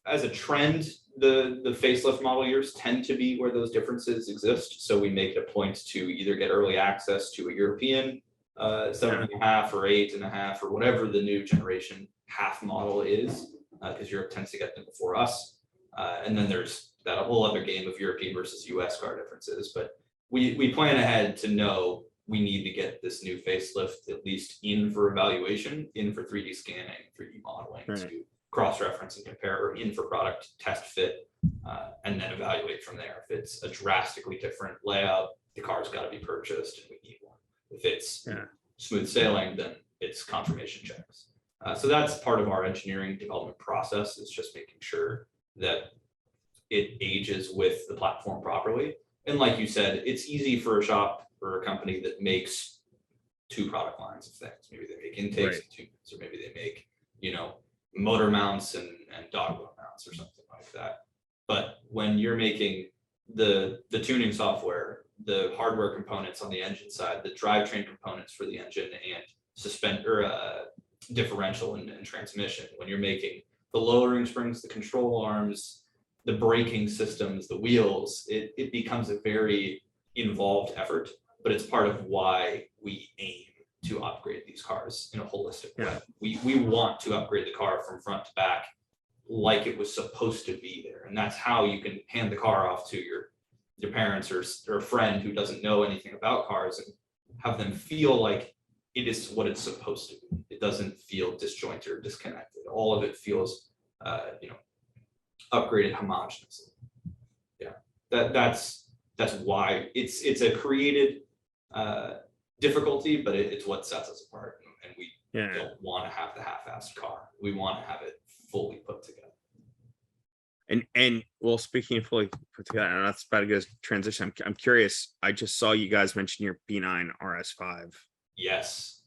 as a trend, the facelift model years tend to be where those differences exist. So we make it a point to either get early access to a European 7.5 or 8.5 or whatever the new generation half model is, because Europe tends to get them before us. And then there's that whole other game of European versus US car differences. But we plan ahead to know we need to get this new facelift at least in for evaluation, in for 3D scanning, 3D modeling, to cross-reference and compare, or in for product test fit, and then evaluate from there. If it's a drastically different layout, the car's got to be purchased and we need one. If it's smooth sailing, then it's confirmation checks. So that's part of our engineering development process, is just making sure that it ages with the platform properly. And like you said, it's easy for a shop or a company that makes two product lines of things. Maybe they make intakes and tuners, or maybe they make, you know, motor mounts and dogwheel mounts or something like that. But when you're making the tuning software, the hardware components on the engine side, the drivetrain components for the engine, and differential and transmission, when you're making the lowering springs, the control arms, the braking systems, the wheels, it becomes a very involved effort. But it's part of why we aim to upgrade these cars in a holistic way. We want to upgrade the car from front to back like it was supposed to be there. And that's how you can hand the car off to your parents or a friend who doesn't know anything about cars, and have them feel like it is what it's supposed to be. It doesn't feel disjointed or disconnected. All of it feels, upgraded homogenously. Yeah, that's why it's a created difficulty, but it's what sets us apart. And we don't want to have the half-assed car. We want to have it fully put together.
And well, speaking of fully put together, and that's about a good transition. I'm curious. I just saw you guys mention your B9 RS5.
Yes.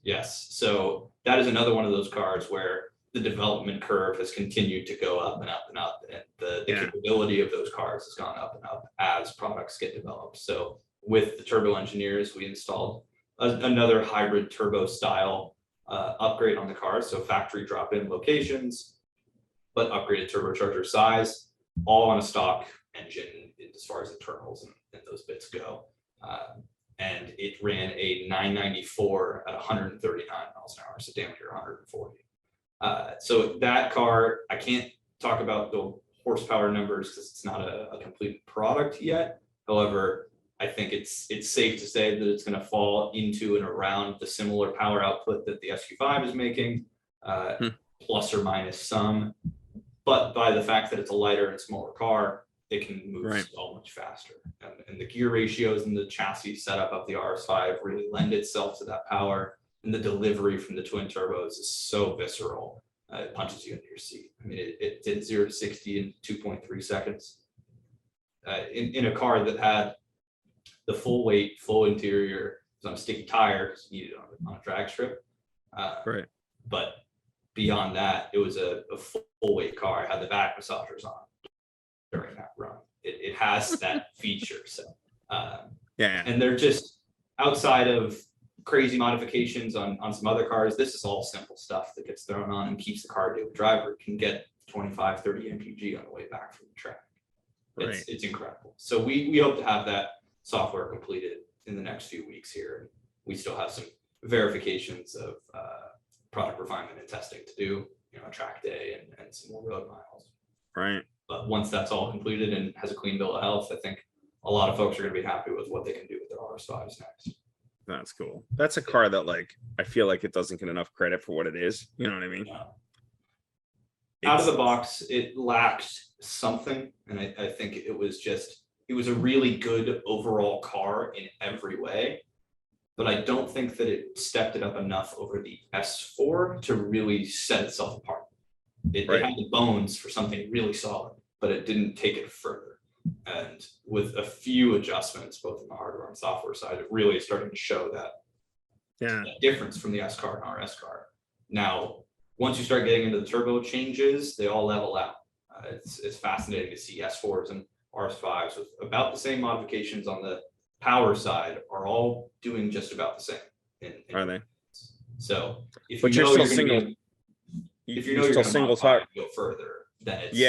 So that is another one of those cars where the development curve has continued to go up and up and up, and the capability of those cars has gone up and up as products get developed. So with the turbo engineers, we installed another hybrid turbo style upgrade on the car. So factory drop-in locations, but upgraded turbocharger size, all on a stock engine as far as internals and those bits go. and it ran a 994 at 139 miles an hour, so damn near 140. So that car, I can't talk about the horsepower numbers because it's not a complete product yet. However, I think it's safe to say that it's going to fall into and around the similar power output that the SQ5 is making, plus or minus some. But by the fact that it's a lighter and smaller car, it can move so much faster. And the gear ratios and the chassis setup of the RS5 really lend itself to that power. And the delivery from the twin turbos is so visceral, it punches you into your seat. I mean, it did 0 to 60 in 2.3 seconds. In a car that had the full weight, full interior, it's on a sticky tire because you need it on a drag strip. But beyond that, it was a full weight car. It had the back massagers on during that run. It has that feature. So and they're just outside of crazy modifications on some other cars. This is all simple stuff that gets thrown on and keeps the car to a driver can get 25, 30 mpg on the way back from the track. It's incredible. So we hope to have that software completed in the next few weeks here. We still have some verifications of product refinement and testing to do, a track day and some more road miles. But once that's all completed and has a clean bill of health, I think a lot of folks are going to be happy with what they can do with their RS5s next.
That's cool. That's a car that I feel like it doesn't get enough credit for what it is. You know what I mean?
Out of the box, it lacked something. And I think it was a really good overall car in every way. But I don't think that it stepped it up enough over the S4 to really set itself apart. It had the bones for something really solid, but it didn't take it further. And with a few adjustments, both on the hardware and software side, it really is starting to show that difference from the S car and RS car. Now, once you start getting into the turbo changes, they all level out. It's fascinating to see S4s and RS5s with about the same modifications on the power side are all doing just about the same.
Are they?
So if
but
you know
you're still single.
If you know you're still single tire, go further, then it's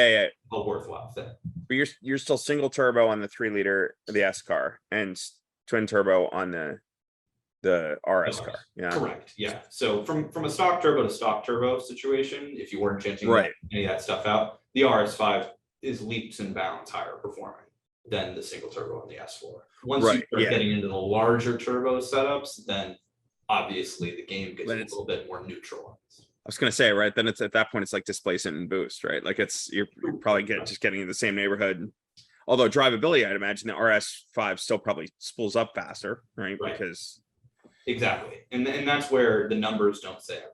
a worthwhile thing.
But you're still single turbo on the 3-liter the S car and twin turbo on the RS car.
Correct. Yeah. So from a stock turbo to stock turbo situation, if you weren't changing any of that stuff out, the RS5 is leaps and bounds higher performing than the single turbo on the S4. Once you start getting into the larger turbo setups, then obviously the game gets a little bit more neutral.
I was gonna say, then it's at that point it's like displacement and boost, right? Like you're probably getting in the same neighborhood. Although drivability, I'd imagine the RS5 still probably spools up faster, right? Because
exactly, and that's where the numbers don't say everything.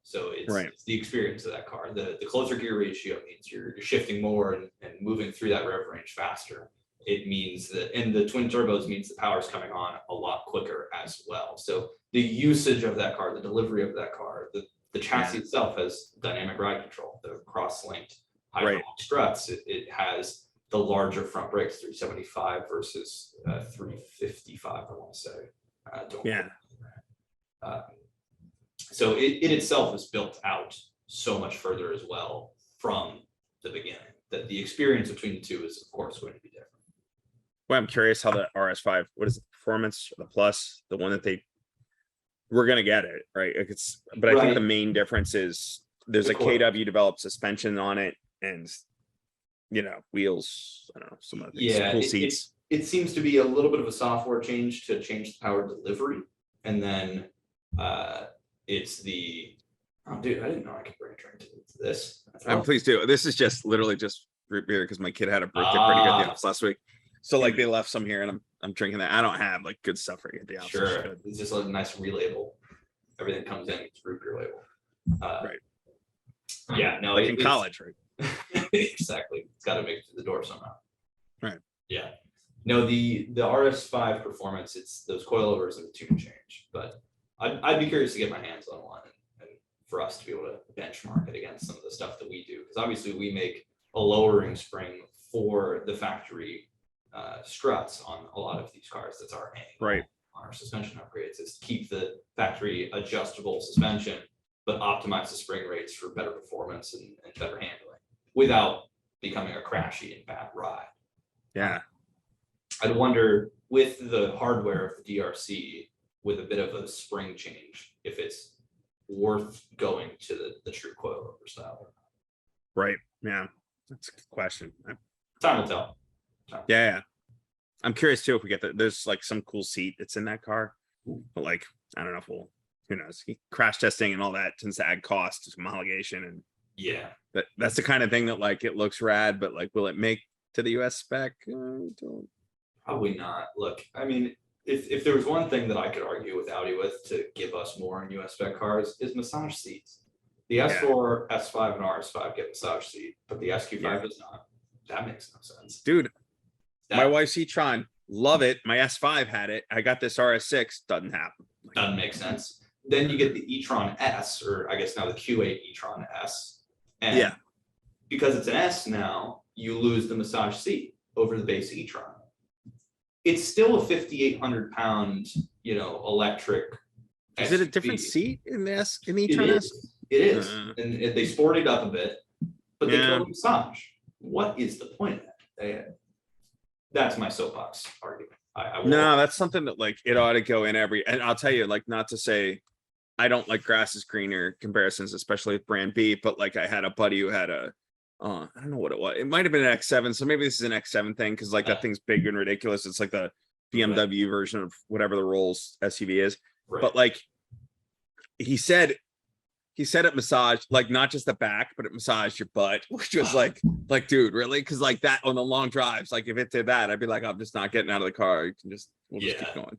So it's the experience of that car. The closer gear ratio means you're shifting more and moving through that rev range faster. It means that, and the twin turbos means the power's coming on a lot quicker as well. So the usage of that car, the delivery of that car, the chassis itself has dynamic ride control, the cross-linked hydraulic struts. It has the larger front brakes, 375 versus 355, I want to say. So it itself is built out so much further as well from the beginning that the experience between the two is, of course, going to be different.
Well, I'm curious how the RS5, what is the performance, the plus, the one that we're going to get it, right? But I think the main difference is there's a KW developed suspension on it and, wheels, I don't know, some other things, cool seats.
It seems to be a little bit of a software change to change the power delivery. And then it's the, oh, dude, I didn't know I could bring a drink to this.
Please do. This is just literally just root beer because my kid had a birthday party here at the office last week. So they left some here and I'm drinking that. I don't have good stuff for you at the office.
Sure. It's just a nice relabel. Everything comes in, it's root beer label. Yeah, no,
in college, right?
Exactly. It's got to make it to the door somehow.
Right.
Yeah. No, the RS5 performance, it's those coilovers and the tune change. But I'd be curious to get my hands on one and for us to be able to benchmark it against some of the stuff that we do. Because obviously we make a lowering spring for the factory struts on a lot of these cars. That's our aim on our suspension upgrades, is to keep the factory adjustable suspension, but optimize the spring rates for better performance and better handling without becoming a crashy and bad ride.
Yeah.
I'd wonder with the hardware of the DRC, with a bit of a spring change, if it's worth going to the true coilover style.
Right. Yeah. That's a good question.
Time will tell.
Yeah. I'm curious too if we get there's like some cool seat that's in that car. But like, I don't know if who knows? Crash testing and all that tends to add cost to homologation. And
yeah,
that's the kind of thing that like it looks rad, but like, will it make to the US spec?
probably not. Look, I mean, if there was one thing that I could argue with Audi with to give us more in US spec cars is massage seats. The S4, S5, and RS5 get massage seat, but the SQ5 does not. That makes no sense.
Dude, my wife's e-tron, love it. My S5 had it. I got this RS6, doesn't happen.
Doesn't make sense. Then you get the e-tron S, or I guess now the Q8 e-tron S. And because it's an S now, you lose the massage seat over the base e-tron. It's still a 5,800 pound, electric.
Is it a different seat in the
It
e-tron S?
is. It is. And they sport it up a bit, but they call it massage. What is the point of that? That's my soapbox argument.
No, that's something that like it ought to go in and I'll tell you, like, not to say I don't like grass is greener comparisons, especially with brand B, but like I had a buddy who had I don't know what it was. It might have been an X7. So maybe this is an X7 thing because like that thing's big and ridiculous. It's like the BMW version of whatever the Rolls SUV is.
Right.
But like he said it massaged like not just the back, but it massaged your butt, which was like dude, really? Because like that on the long drives, like if it did that, I'd be like, I'm just not getting out of the car. You can we'll just keep going.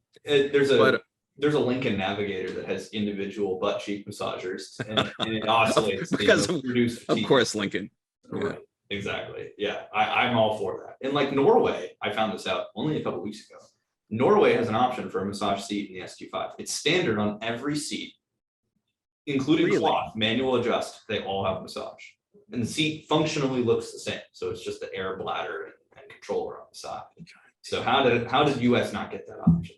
There's a Lincoln Navigator that has individual butt cheek massagers, and it oscillates
because of course Lincoln.
Right. Exactly. Yeah, I'm all for that. And like Norway, I found this out only a couple weeks ago. Norway has an option for a massage seat in the SQ5. It's standard on every seat, including cloth, manual adjust. They all have massage, and the seat functionally looks the same. So it's just the air bladder and controller on the side. So how did US not get that option?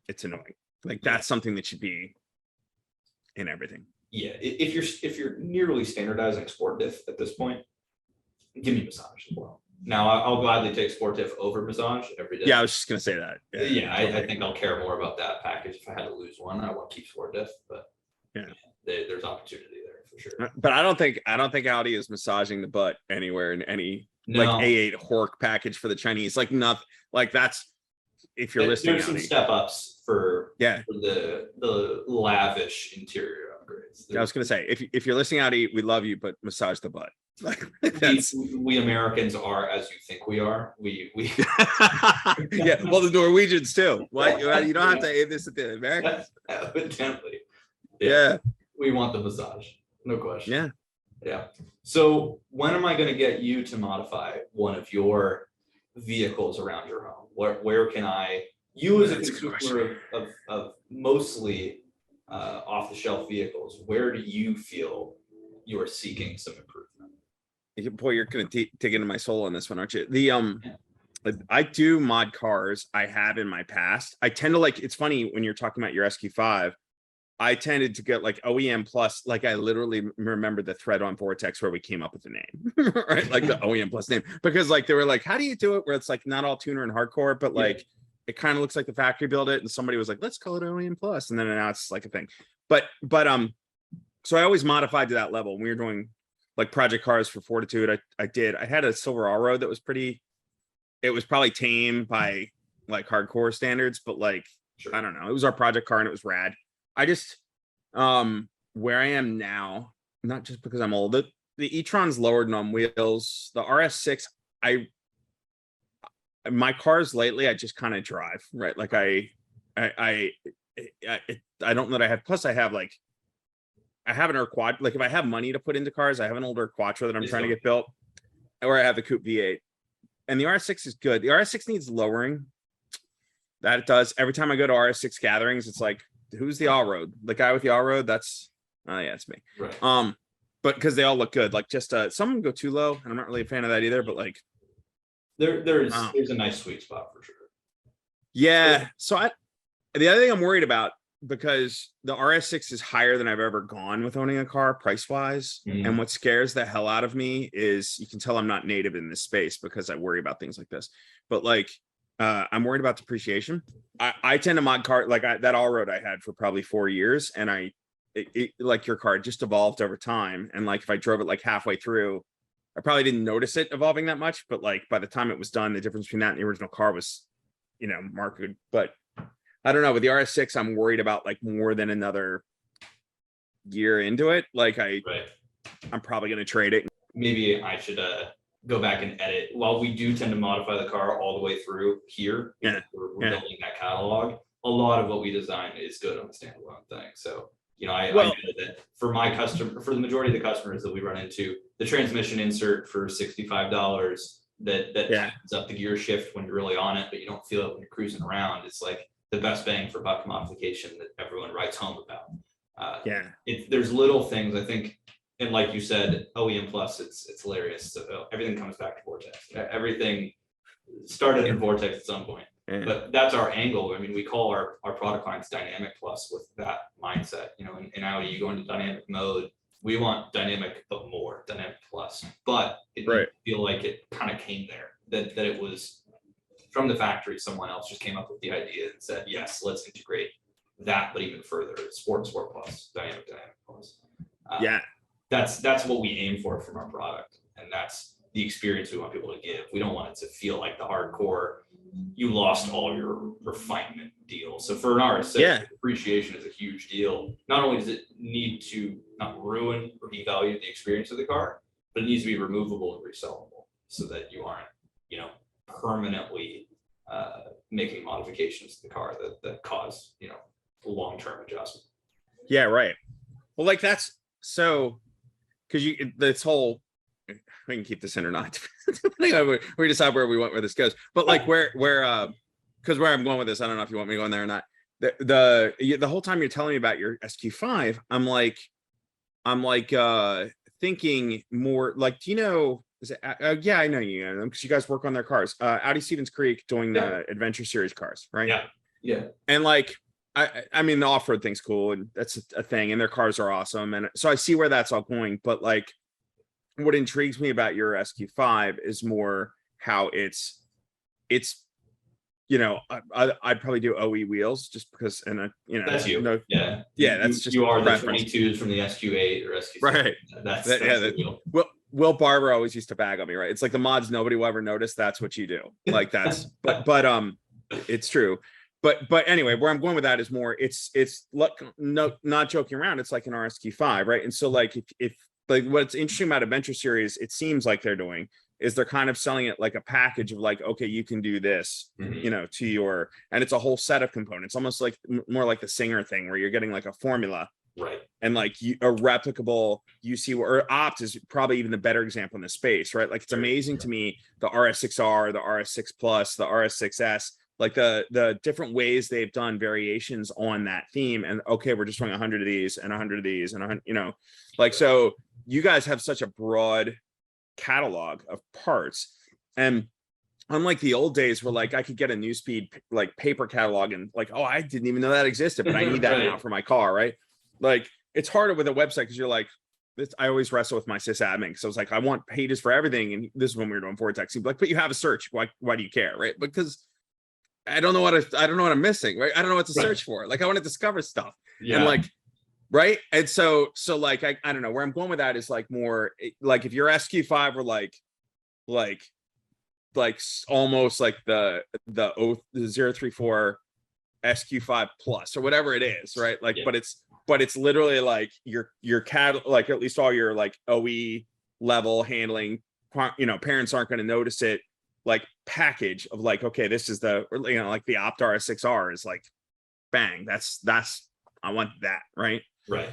It's annoying. Like that's something that should be in everything.
Yeah, if you're nearly standardizing sport diff at this point, give me massage as well. Now I'll gladly take sport diff over massage every day.
Yeah, I was just gonna say that.
I think I'll care more about that package if I had to lose one. I want to keep sport diff, but there's opportunity there for sure.
But I don't think Audi is massaging the butt anywhere in any like A8 Hork package for the Chinese. Like nothing. Like that's if you're listening.
There's some step ups for the lavish interior upgrades.
I was gonna say if you're listening Audi, we love you, but massage the butt. Like
we Americans are as you think we are. We
yeah. Well, the Norwegians too. What you don't have to aim this at the Americans.
Evidently.
Yeah.
We want the massage, no question.
Yeah.
So when am I going to get you to modify one of your vehicles around your home? Where can you as a consumer of mostly off the shelf vehicles, where do you feel you are seeking some improvement?
Boy, you're going to dig into my soul on this one, aren't you? I do mod cars. I have in my past. I tend to like. It's funny when you're talking about your SQ5. I tended to get like OEM plus, like I literally remember the thread on Vortex where we came up with the name, right? Like the OEM plus name, because like they were like, how do you do it where it's like not all tuner and hardcore, but like it kind of looks like the factory built it, and somebody was like, let's call it OEM plus, and then now it's like a thing. But so I always modified to that level. We were doing like project cars for Fortitude. I had a silver all-road that was it was probably tame by like hardcore standards, but like I don't know, it was our project car and it was rad. I just where I am now, not just because I'm old, the e-tron's lowered on wheels. The RS6, my cars lately I just kind of drive, right? Like I don't know that I have, plus I have like I have an quad, like if I have money to put into cars, I have an older quattro that I'm trying to get built, or I have the coupe V8, and the RS6 is good. The RS6 needs lowering. That it does. Every time I go to RS6 gatherings, it's like, who's the all-road? The guy with the all-road? That's it's me.
Right.
But because they all look good. Like just some of them go too low, and I'm not really a fan of that either. But like,
there's a nice sweet spot for sure.
Yeah. So the other thing I'm worried about, because the RS6 is higher than I've ever gone with owning a car price-wise, and what scares the hell out of me is you can tell I'm not native in this space because I worry about things like this. But like, I'm worried about depreciation. I tend to mod car like that all road I had for probably 4 years, and like your car just evolved over time. And like if I drove it like halfway through, I probably didn't notice it evolving that much. But like by the time it was done, the difference between that and the original car was, marked. But I don't know. With the RS6, I'm worried about like more than another year into it. Like
Right.
I'm probably gonna trade it.
Maybe I should go back and edit. While we do tend to modify the car all the way through here,
Yeah.
we're
Yeah.
building that catalog. A lot of what we design is good on the standalone thing. So, I
Well-
know that for my customer, for the majority of the customers that we run into, the transmission insert for $65 that
Yeah.
tightens up the gear shift when you're really on it, but you don't feel it when you're cruising around. It's like the best bang for buck modification that everyone writes home about.
Yeah.
There's little things I think, and like you said, OEM plus, it's hilarious. So everything comes back to Vortex. Everything started in Vortex at some point,
Yeah.
but that's our angle. I mean, we call our product lines Dynamic Plus with that mindset. In Audi, you go into dynamic mode. We want dynamic, but more Dynamic Plus. But it
Right.
feel like it kind of came there. That it was from the factory. Someone else just came up with the idea and said, yes, let's integrate that, but even further, Sport Plus, Dynamic Plus.
Yeah.
That's what we aim for from our product, and that's the experience we want people to give. We don't want it to feel like the hardcore, you lost all your refinement deal. So for an RS6,
Yeah.
appreciation is a huge deal. Not only does it need to not ruin or devalue the experience of the car, but it needs to be removable and resellable so that you aren't, permanently making modifications to the car that cause, long-term adjustment.
Yeah. Right. Well, like that's so because this whole we can keep this in or not. We decide where this goes. But like because where I'm going with this, I don't know if you want me going there or not. The whole time you're telling me about your SQ5, I'm like thinking more like, do you know? Is it, yeah, I know you know them because you guys work on their cars. Audi Stevens Creek doing the Adventure Series cars, right?
Yeah, yeah.
And like, I mean, the off-road thing's cool, and that's a thing, and their cars are awesome, and so I see where that's all going. But like, what intrigues me about your SQ5 is more how it's I'd probably do OE wheels just because, and
That's you.
That's just
you are
preference.
The 22s from the SQ8 or SQ6.
Right.
That's
the wheel. Will Barber always used to bag on me, right? It's like the mods nobody will ever notice. That's what you do. Like that's, but it's true. But anyway, where I'm going with that is more, it's not joking around. It's like an RSQ5, right? And so like if like what's interesting about Adventure Series, it seems like they're doing is they're kind of selling it like a package of like, okay, you can do this, to your, and it's a whole set of components, almost like more like the Singer thing where you're getting like a formula.
Right.
And like a replicable UC or Opt is probably even the better example in this space, right? Like it's amazing to me, the RS6R, the RS6 Plus, the RS6S, like the different ways they've done variations on that theme. And okay, we're just doing 100 of these and 100 of these and 100, like, so you guys have such a broad catalog of parts. And unlike the old days where like I could get a Newspeed like paper catalog and like, oh, I didn't even know that existed, but I need that now for my car, right? Like it's harder with a website because you're like, I always wrestle with my sysadmin because I was like, I want pages for everything, and this is when we were doing Vortex. He'd be like, but you have a search. Why do you care, right? Because I don't know what I'm missing, right? I don't know what to search for. Like I want to discover stuff, and like, right? And so like I don't know where I'm going with that is like more like if your SQ5 were like almost like the 034 SQ5 Plus or whatever it is, right? Like, but it's literally like your cat, like at least all your like OE level handling, parents aren't going to notice it. Like package of like, okay, this is the like the Opt RS6R is like, bang, that's I want that, right?
Right.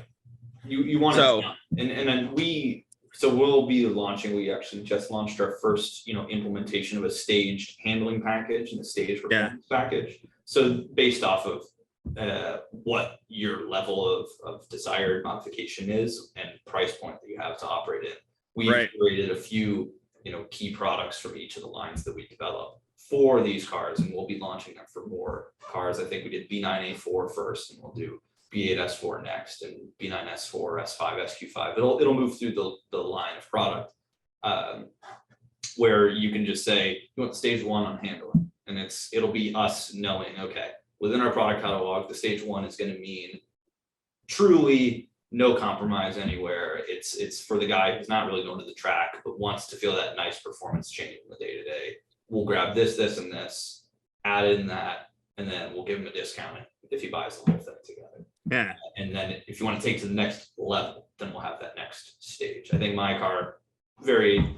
You want
so,
it, and then we'll be launching. We actually just launched our first, implementation of a staged handling package and a staged performance package. So based off of what your level of desired modification is and price point that you have to operate in, we created a few key products from each of the lines that we develop for these cars, and we'll be launching them for more cars. I think we did B9 A4 first, and we'll do B8 S4 next, and B9 S4, S5, SQ5. It'll move through the line of product where you can just say you want stage 1 on handling, and it'll be us knowing, okay, within our product catalog, the stage 1 is going to mean truly no compromise anywhere. It's for the guy who's not really going to the track, but wants to feel that nice performance change in the day-to-day. We'll grab this, and this, add in that, and then we'll give him a discount if he buys the whole thing together.
Yeah.
And then if you want to take to the next level, then we'll have that next stage. I think my car very,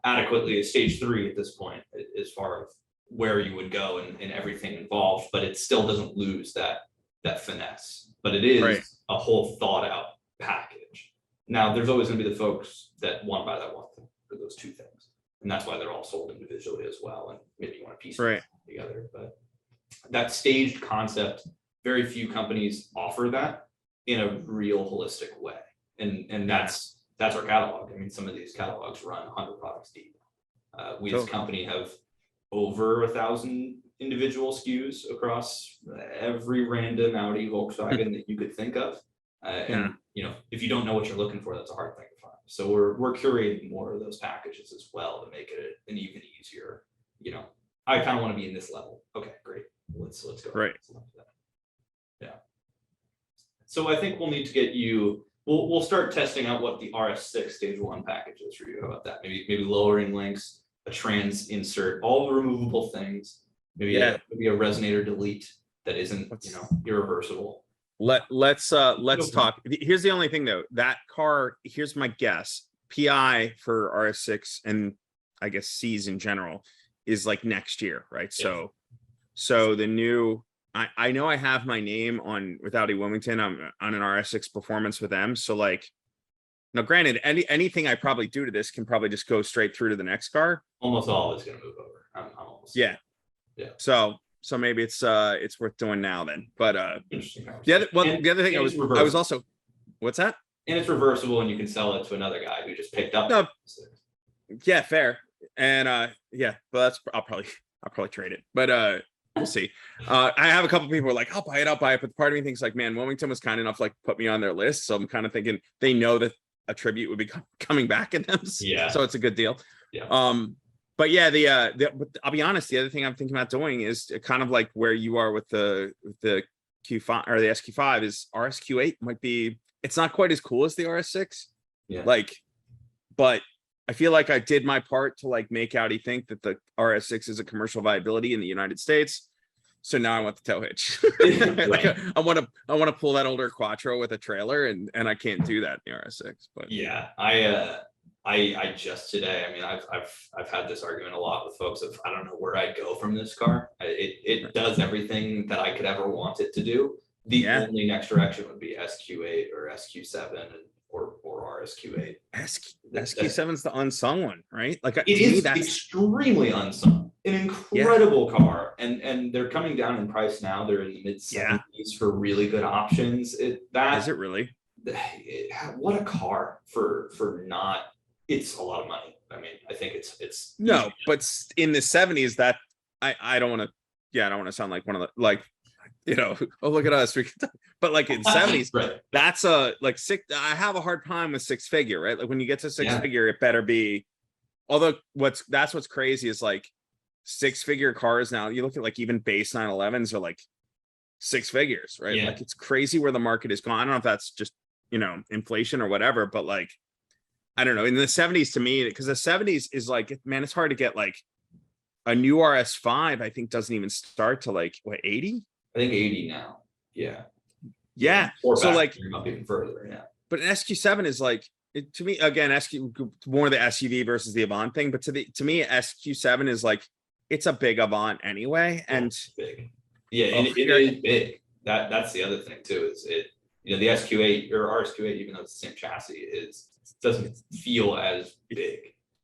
adequately is stage 3 at this point, as far as where you would go and everything involved, but it still doesn't lose that finesse. But it is
Right.
a whole thought out package. Now, there's always going to be the folks that want to buy that one thing for those two things. And that's why they're all sold individually as well. And maybe you want to piece
Right.
them together. But that staged concept, very few companies offer that in a real holistic way. And that's our catalog. I mean, some of these catalogs run 100 products deep. We as a company have over 1,000 individual SKUs across every random Audi, Volkswagen that you could think of. And if you don't know what you're looking for, that's a hard thing to find. So we're curating more of those packages as well to make it an even easier. I kind of want to be in this level. Okay, great. Let's go.
Right.
Yeah. So I think we'll need to get you. We'll start testing out what the RS6 stage 1 package is for you. How about that? Maybe lowering links, a trans insert, all the removable things. Maybe a resonator delete that isn't irreversible.
Let's talk. Here's the only thing though. That car, here's my guess. PI for RS6 and I guess C's in general is like next year, right?
Yeah.
So the new, I know I have my name with Audi Wilmington. I'm on an RS6 performance with them. So like, now granted, anything I probably do to this can probably just go straight through to the next car.
Almost all is going to move over. I'm almost.
Yeah. So maybe it's worth doing now then. But
Interesting.
the other thing I was also, what's that?
And it's reversible, and you can sell it to another guy who just picked up.
No. Yeah, fair. And but I'll probably trade it. But we'll see. I have a couple people who are like, I'll buy it. But part of me thinks like, man, Wilmington was kind enough to like put me on their list. So I'm kind of thinking they know that a tribute would be coming back in them.
Yeah.
So it's a good deal.
Yeah.
But yeah, but I'll be honest, the other thing I'm thinking about doing is kind of like where you are with the Q5 or the SQ5 is RSQ8 might be, it's not quite as cool as the RS6.
Yeah.
Like, but I feel like I did my part to like make Audi think that the RS6 is a commercial viability in the United States. So now I want the tow hitch. Like I want to pull that older quattro with a trailer, and I can't do that in the RS6. But
yeah, I just today, I mean, I've had this argument a lot with folks of I don't know where I'd go from this car. It does everything that I could ever want it to do. The only next direction would be SQ8 or SQ7 or RSQ8.
SQ7 is the unsung one, right? Like
it is extremely unsung, an incredible car, and they're coming down in price now. They're in the mid-70s for really good options. Is it
really?
What a car for not. It's a lot of money. I mean, I think it's
no, but in the 70s, that I don't want to. Yeah, I don't want to sound like one of the like. Oh, look at us. But like in 70s,
right.
That's I have a hard time with 6-figure, right? Like when you get to 6-figure, it better be, although what's crazy is like 6-figure cars now, you look at like even base 911s are like 6 figures, right?
Yeah.
Like it's crazy where the market is going. I don't know if that's just, inflation or whatever, but like, I don't know. In the 70s to me, because the 70s is like, man, it's hard to get like a new RS5, I think doesn't even start to like, what, 80?
I think 80 now. Yeah.
So like
up even further. Yeah.
But an SQ7 is like, to me, again, more the SUV versus the Avant thing. But to me, SQ7 is like, it's a big Avant anyway. And
it's big. Yeah, it is big. That's the other thing too, is the SQ8 or RSQ8, even though it's the same chassis, doesn't feel as big.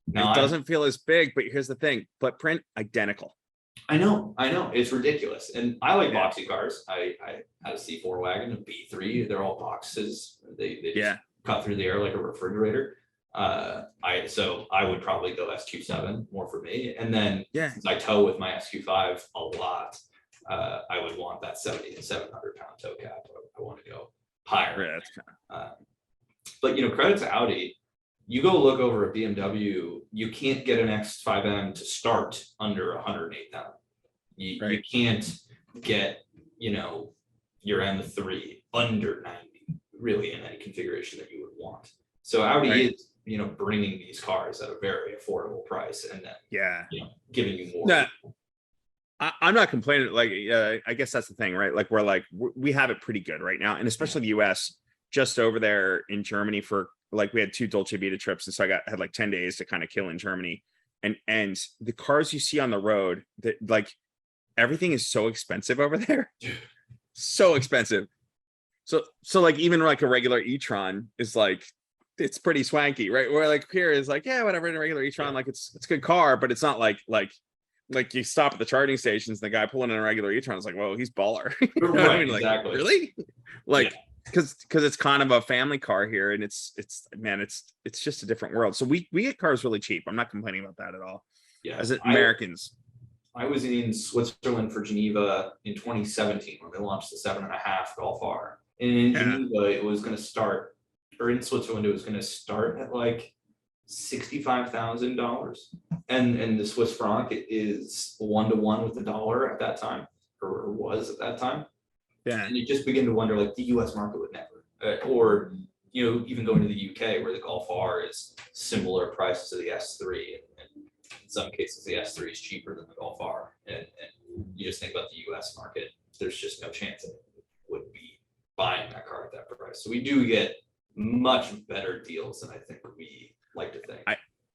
Now,
it doesn't feel as big, but here's the thing, footprint identical.
I know, it's ridiculous. And I like boxy cars. I had a C4 wagon, a B3, they're all boxes. They just cut through the air like a refrigerator. So I would probably go SQ7 more for me. And then since I tow with my SQ5 a lot, I would want that 70 to 700 pound tow cap. I want to go higher.
Yeah,
but credit to Audi, you go look over a BMW, you can't get an X5M to start under 108,000. You
Right.
can't get, you know, your M3 under 90, really, in any configuration that you would want. So Audi
Right.
is, you know, bringing these cars at a very affordable price, and then,
Yeah.
you know, giving you more.
No, I'm not complaining. Like, I guess that's the thing, right? Like, we're like, we have it pretty good right now. And especially the US, just over there in Germany for like, we had 2 Dolce Vita trips. And so had like 10 days to kind of kill in Germany. And the cars you see on the road, that like everything is so expensive over there. So expensive. So like even like a regular e-tron is like, it's pretty swanky, right? Where like here is like, yeah, whatever, in a regular e-tron, like it's a good car, but it's not like you stop at the charging stations, the guy pulling in a regular e-tron is like, whoa, he's baller. You know what I mean? Like,
exactly.
really? Like, because it's kind of a family car here, and it's man, it's just a different world. So we get cars really cheap. I'm not complaining about that at all.
Yeah.
As Americans.
I was in Switzerland for Geneva in 2017 when they launched the 7.5 Golf R. And in Geneva, it was going to start, or in Switzerland, it was going to start at like $65,000. And the Swiss franc is 1-to-1 with the dollar at that time, or was at that time.
Yeah.
And you just begin to wonder, like, the US market would never, or, you know, even going to the UK where the Golf R is similar price to the S3. And in some cases, the S3 is cheaper than the Golf R. And you just think about the US market, there's just no chance that it would be buying that car at that price. So we do get much better deals than I think we like to think.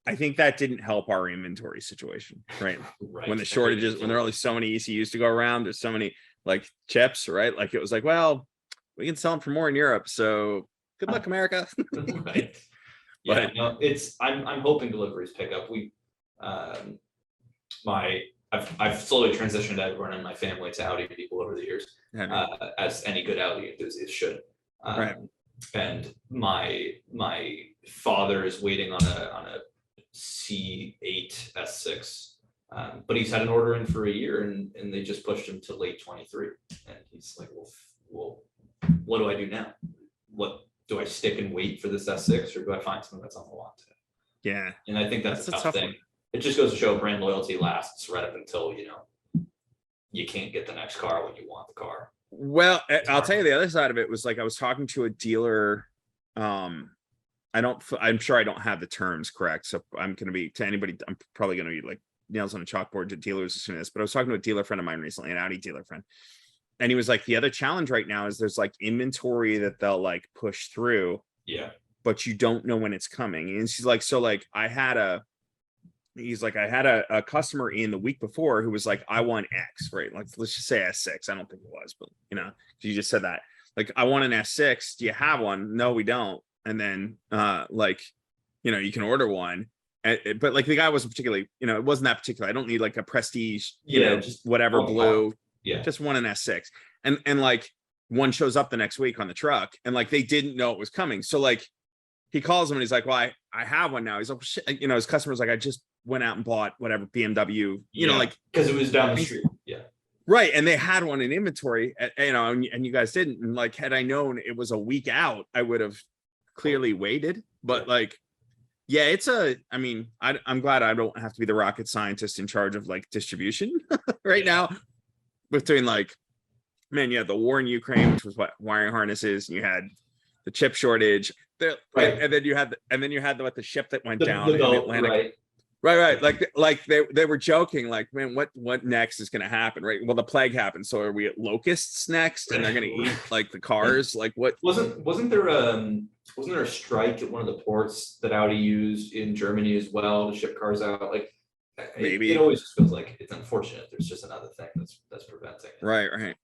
I think that didn't help our inventory situation, right?
Right.
When the shortages, when there are only so many ECUs to go around, there's so many like chips, right? Like it was like, well, we can sell them for more in Europe. So good luck, America.
Right. Yeah, no, I'm hoping deliveries pick up. I've slowly transitioned everyone in my family to Audi people over the years, as any good Audi enthusiast should.
Right.
And my father is waiting on a C8 S6, but he's had an order in for a year, and they just pushed him to late 23. And he's like, well, what do I do now? What do I stick and wait for this S6, or do I find something that's on the lot today?
Yeah.
And I think that's a tough thing.
One.
It just goes to show brand loyalty lasts right up until, you know, you can't get the next car when you want the car.
Well, I'll tell you the other side of it was like I was talking to a dealer. I'm sure I don't have the terms correct, so I'm going to be to anybody. I'm probably going to be like nails on a chalkboard to dealers as soon as. But I was talking to a dealer friend of mine recently, an Audi dealer friend, and he was like, the other challenge right now is there's like inventory that they'll like push through.
Yeah.
But you don't know when it's coming, and she's like, so like I had a customer in the week before who was like, I want X, right? Like, let's just say S6. I don't think it was, but you know, you just said that. Like, I want an S6. Do you have one? No, we don't. And then, like, you know, you can order one. But like the guy wasn't particularly, you know, it wasn't that particular. I don't need like a prestige, you know, just whatever blue.
Yeah.
Just one an S6. And like one shows up the next week on the truck, and like they didn't know it was coming. So like he calls him and he's like, well, I have one now. He's like, shit. You know, his customer's like, I just went out and bought whatever BMW, you know, like
because it was down the street. Yeah.
Right. And they had one in inventory, you know, and you guys didn't. And like, had I known it was a week out, I would have clearly waited. But like, yeah, I mean, I'm glad I don't have to be the rocket scientist in charge of like distribution right now. Between like, man, you had the war in Ukraine, which was what wiring harnesses, and you had the chip shortage. And then you had the ship that went down in the Atlantic. Right. Like they were joking, like, man, what next is gonna happen, right? Well, the plague happened, so are we at locusts next, and they're gonna eat like the cars? Like, what?
Wasn't there a strike at one of the ports that Audi used in Germany as well to ship cars out? Like, maybe it always just feels like it's unfortunate. There's just another thing that's preventing it.
Right.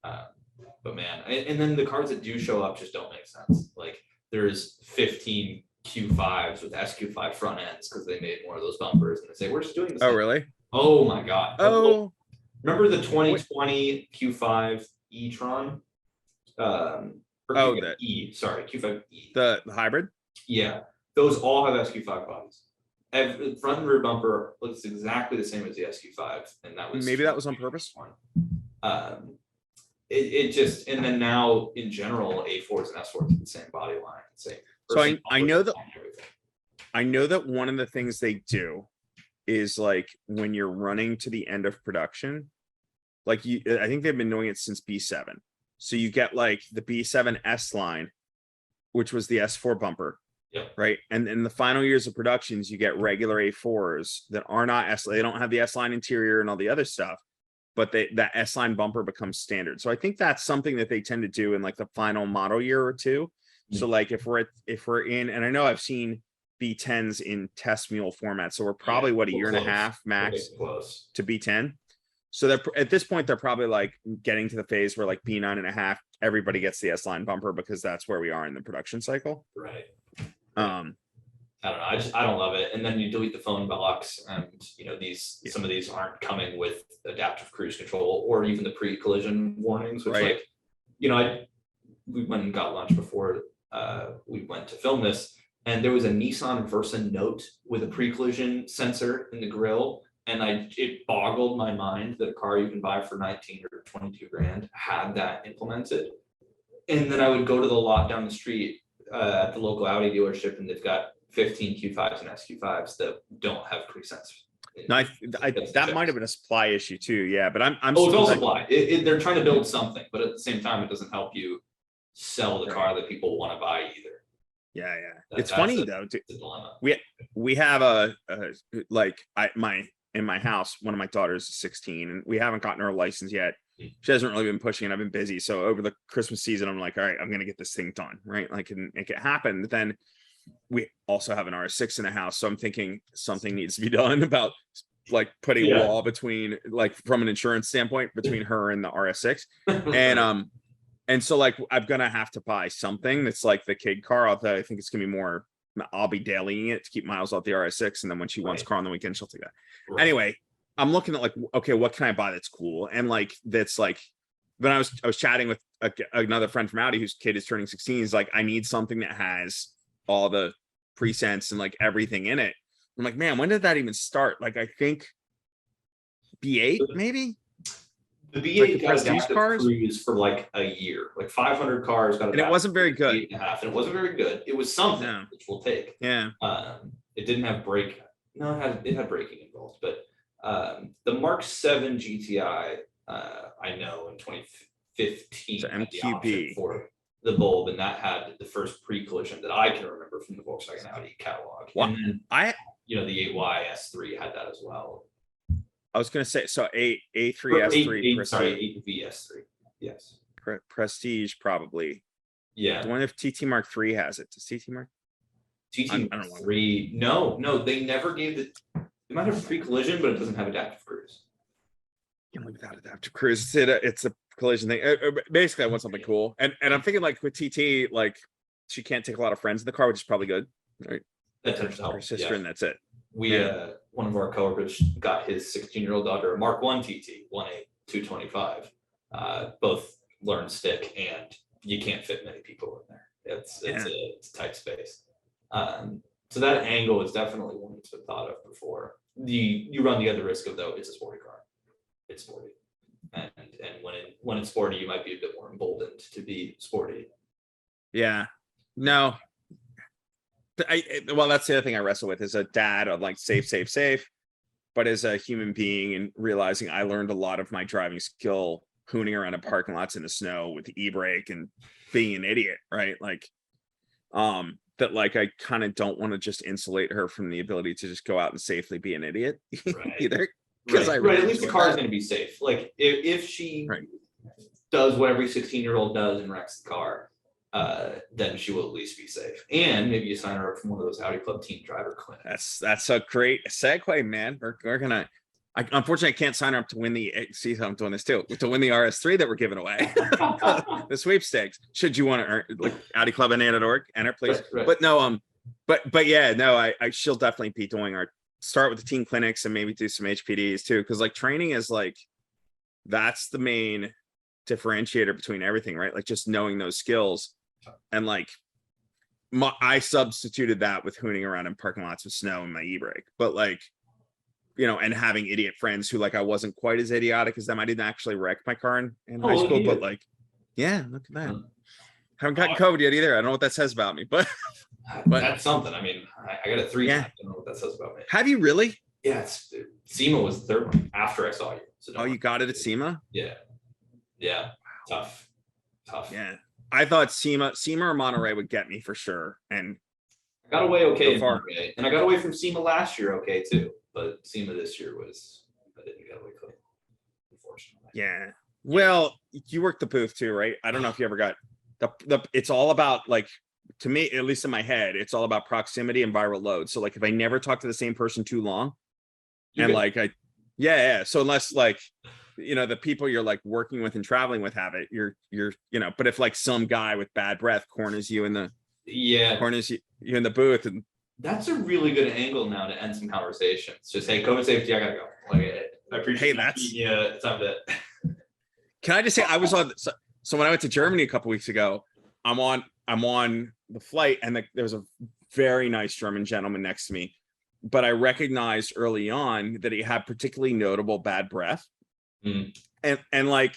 But man, and then the cars that do show up just don't make sense. Like, there's 15 Q5s with SQ5 front ends because they made one of those bumpers, and they say we're just doing this.
Oh, really?
Oh my god.
Oh,
remember the 2020 Q5 e-tron? Q5 E.
The hybrid?
Yeah, those all have SQ5 bodies. Front and rear bumper looks exactly the same as the SQ5, and that was
maybe that was on purpose.
It just, and then now in general, A4s and S4s are the same body line, same.
So I know that I know that one of the things they do is like when you're running to the end of production, like I think they've been doing it since B7. So you get like the B7 S line, which was the S4 bumper.
Yep.
Right. And in the final years of productions, you get regular A4s that are not they don't have the S line interior and all the other stuff, but that S line bumper becomes standard. So I think that's something that they tend to do in like the final model year or two. So like if we're in, and I know I've seen B10s in test mule format, so we're probably a year and a half max to B10. So they're at this point, they're probably like getting to the phase where like B9 and a half, everybody gets the S line bumper because that's where we are in the production cycle.
Right.
I
don't know. I don't love it. And then you delete the phone box, and some of these aren't coming with adaptive cruise control or even the pre-collision warnings, which
Right.
we went and got lunch before we went to film this, and there was a Nissan Versa Note with a pre-collision sensor in the grille. And it boggled my mind that a car you can buy for 19 or 22 grand had that implemented. And then I would go to the lot down the street at the local Audi dealership, and they've got 15 Q5s and SQ5s that don't have pre-sense.
No, that might have been a supply issue too. Yeah, but I'm
it's all supply. They're trying to build something, but at the same time, it doesn't help you sell the car that people want to buy either.
Yeah. It's funny though. We have in my house, one of my daughters is 16, and we haven't gotten her license yet. She hasn't really been pushing it. I've been busy. So over the Christmas season, I'm like, all right, I'm going to get this thing done. Right. Like, and make it happen. But then we also have an RS6 in the house. So I'm thinking something needs to be done about like putting a wall between, like from an insurance standpoint, between her and the RS6. And so like, I'm going to have to buy something that's like the kid car. I think it's going to be more, I'll be dailying it to keep miles off the RS6. And then when she wants car on the weekend, she'll take that. Right. Anyway, I'm looking at like, okay, what can I buy that's cool? And like, that's like, when I was chatting with another friend from Audi whose kid is turning 16. He's like, I need something that has all the pre-sense and like everything in it. I'm like, man, when did that even start? Like, I think B8 maybe.
The B8 got adaptive cruise for like a year, like 500 cars got,
and it wasn't very good.
8.5, and it wasn't very good. It was something which we'll take.
Yeah.
It didn't have brake. No, it had braking involved, but the Mark 7 GTI, I know in 2015
so
had
MQB
the option for the bulb, and that had the first pre-collision that I can remember from the Volkswagen Audi catalog.
Well,
and then the 8Y S3 had that as well.
I was going to say, so A3 S3,
sorry, 8V S3. Yes.
Prestige probably.
Yeah.
I wonder if TT Mark 3 has it. Does TT Mark?
TT Mark 3. No, they never gave it. It might have pre-collision, but it doesn't have adaptive cruise.
Without adaptive cruise, it's a collision thing. Basically, I want something cool, and I'm thinking like with TT, like she can't take a lot of friends in the car, which is probably good. Right?
That tends to help.
Her sister, and that's it.
One of our coworkers got his 16-year-old daughter a Mark 1 TT 1.8 225. Both learn stick, and you can't fit many people in there. It's a tight space. So that angle is definitely one that's been thought of before. You run the other risk of, though, it's a sporty car. It's sporty, and when it's sporty, you might be a bit more emboldened to be sporty.
Yeah, no. Well, that's the other thing I wrestle with as a dad of like safe, but as a human being and realizing I learned a lot of my driving skill hooning around in parking lots in the snow with the e-brake and being an idiot, right? Like, that like I kind of don't want to just insulate her from the ability to just go out and safely be an idiot either. Because
at least the car is going to be safe. Like if she does what every 16-year-old does and wrecks the car, then she will at least be safe. And maybe you sign her up from one of those Audi Club team driver clinics. That's
a great segue, man. We're gonna. Unfortunately, I can't sign her up to win the. See how I'm doing this too. To win the RS3 that we're giving away, the sweepstakes. Should you want to earn like Audi Club and Anna.org, enter please.
Right.
But no, but yeah, no, I she'll definitely be doing our. Start with the team clinics and maybe do some HPDs too, because like training is like that's the main differentiator between everything, right? Like just knowing those skills, and like I substituted that with hooning around in parking lots with snow and my e-brake, but like and having idiot friends who like I wasn't quite as idiotic as them. I didn't actually wreck my car in high school, but like look at that. Haven't gotten COVID yet either. I don't know what that says about me, but But
That's something. I mean, I got it 3
Yeah.
times. I don't know what that says about me.
have you really?
Yeah, SEMA was the 3rd one after I saw you. So
Oh, you got it at SEMA?
Yeah. Yeah. Tough.
Yeah. I thought SEMA or Monterey would get me for sure. And
I got away okay
So
in
far.
Monterey, and I got away from SEMA last year okay too. But SEMA this year I didn't get away clean, unfortunately.
yeah. Well, you worked the booth too, right? I don't know if you ever got it's all about, like, to me, at least in my head, it's all about proximity and viral load. So like if I never talk to the same person too long,
You're
and
good.
like yeah. So unless, like, the people you're like working with and traveling with have it, you're but if like some guy with bad breath corners you in the
Yeah,
in the booth, and
that's a really good angle now to end some conversations. Just, hey, COVID safety, I gotta go. Like, I appreciate
Hey, that's-
yeah, it's time to.
can I just say I was on so when I went to Germany a couple weeks ago, I'm on the flight, and there was a very nice German gentleman next to me, but I recognized early on that he had particularly notable bad breath.
Mm.
And like,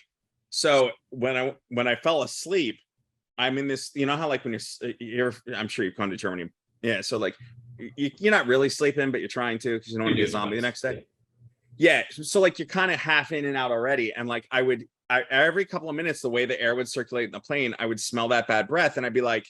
so when I fell asleep, I'm in this, how like when I'm sure you've gone to Germany. Yeah. So like you're not really sleeping, but you're trying to, because you don't want to be a zombie the next day. Yeah. So like you're kind of half in and out already. And like every couple of minutes, the way the air would circulate in the plane, I would smell that bad breath, and I'd be like,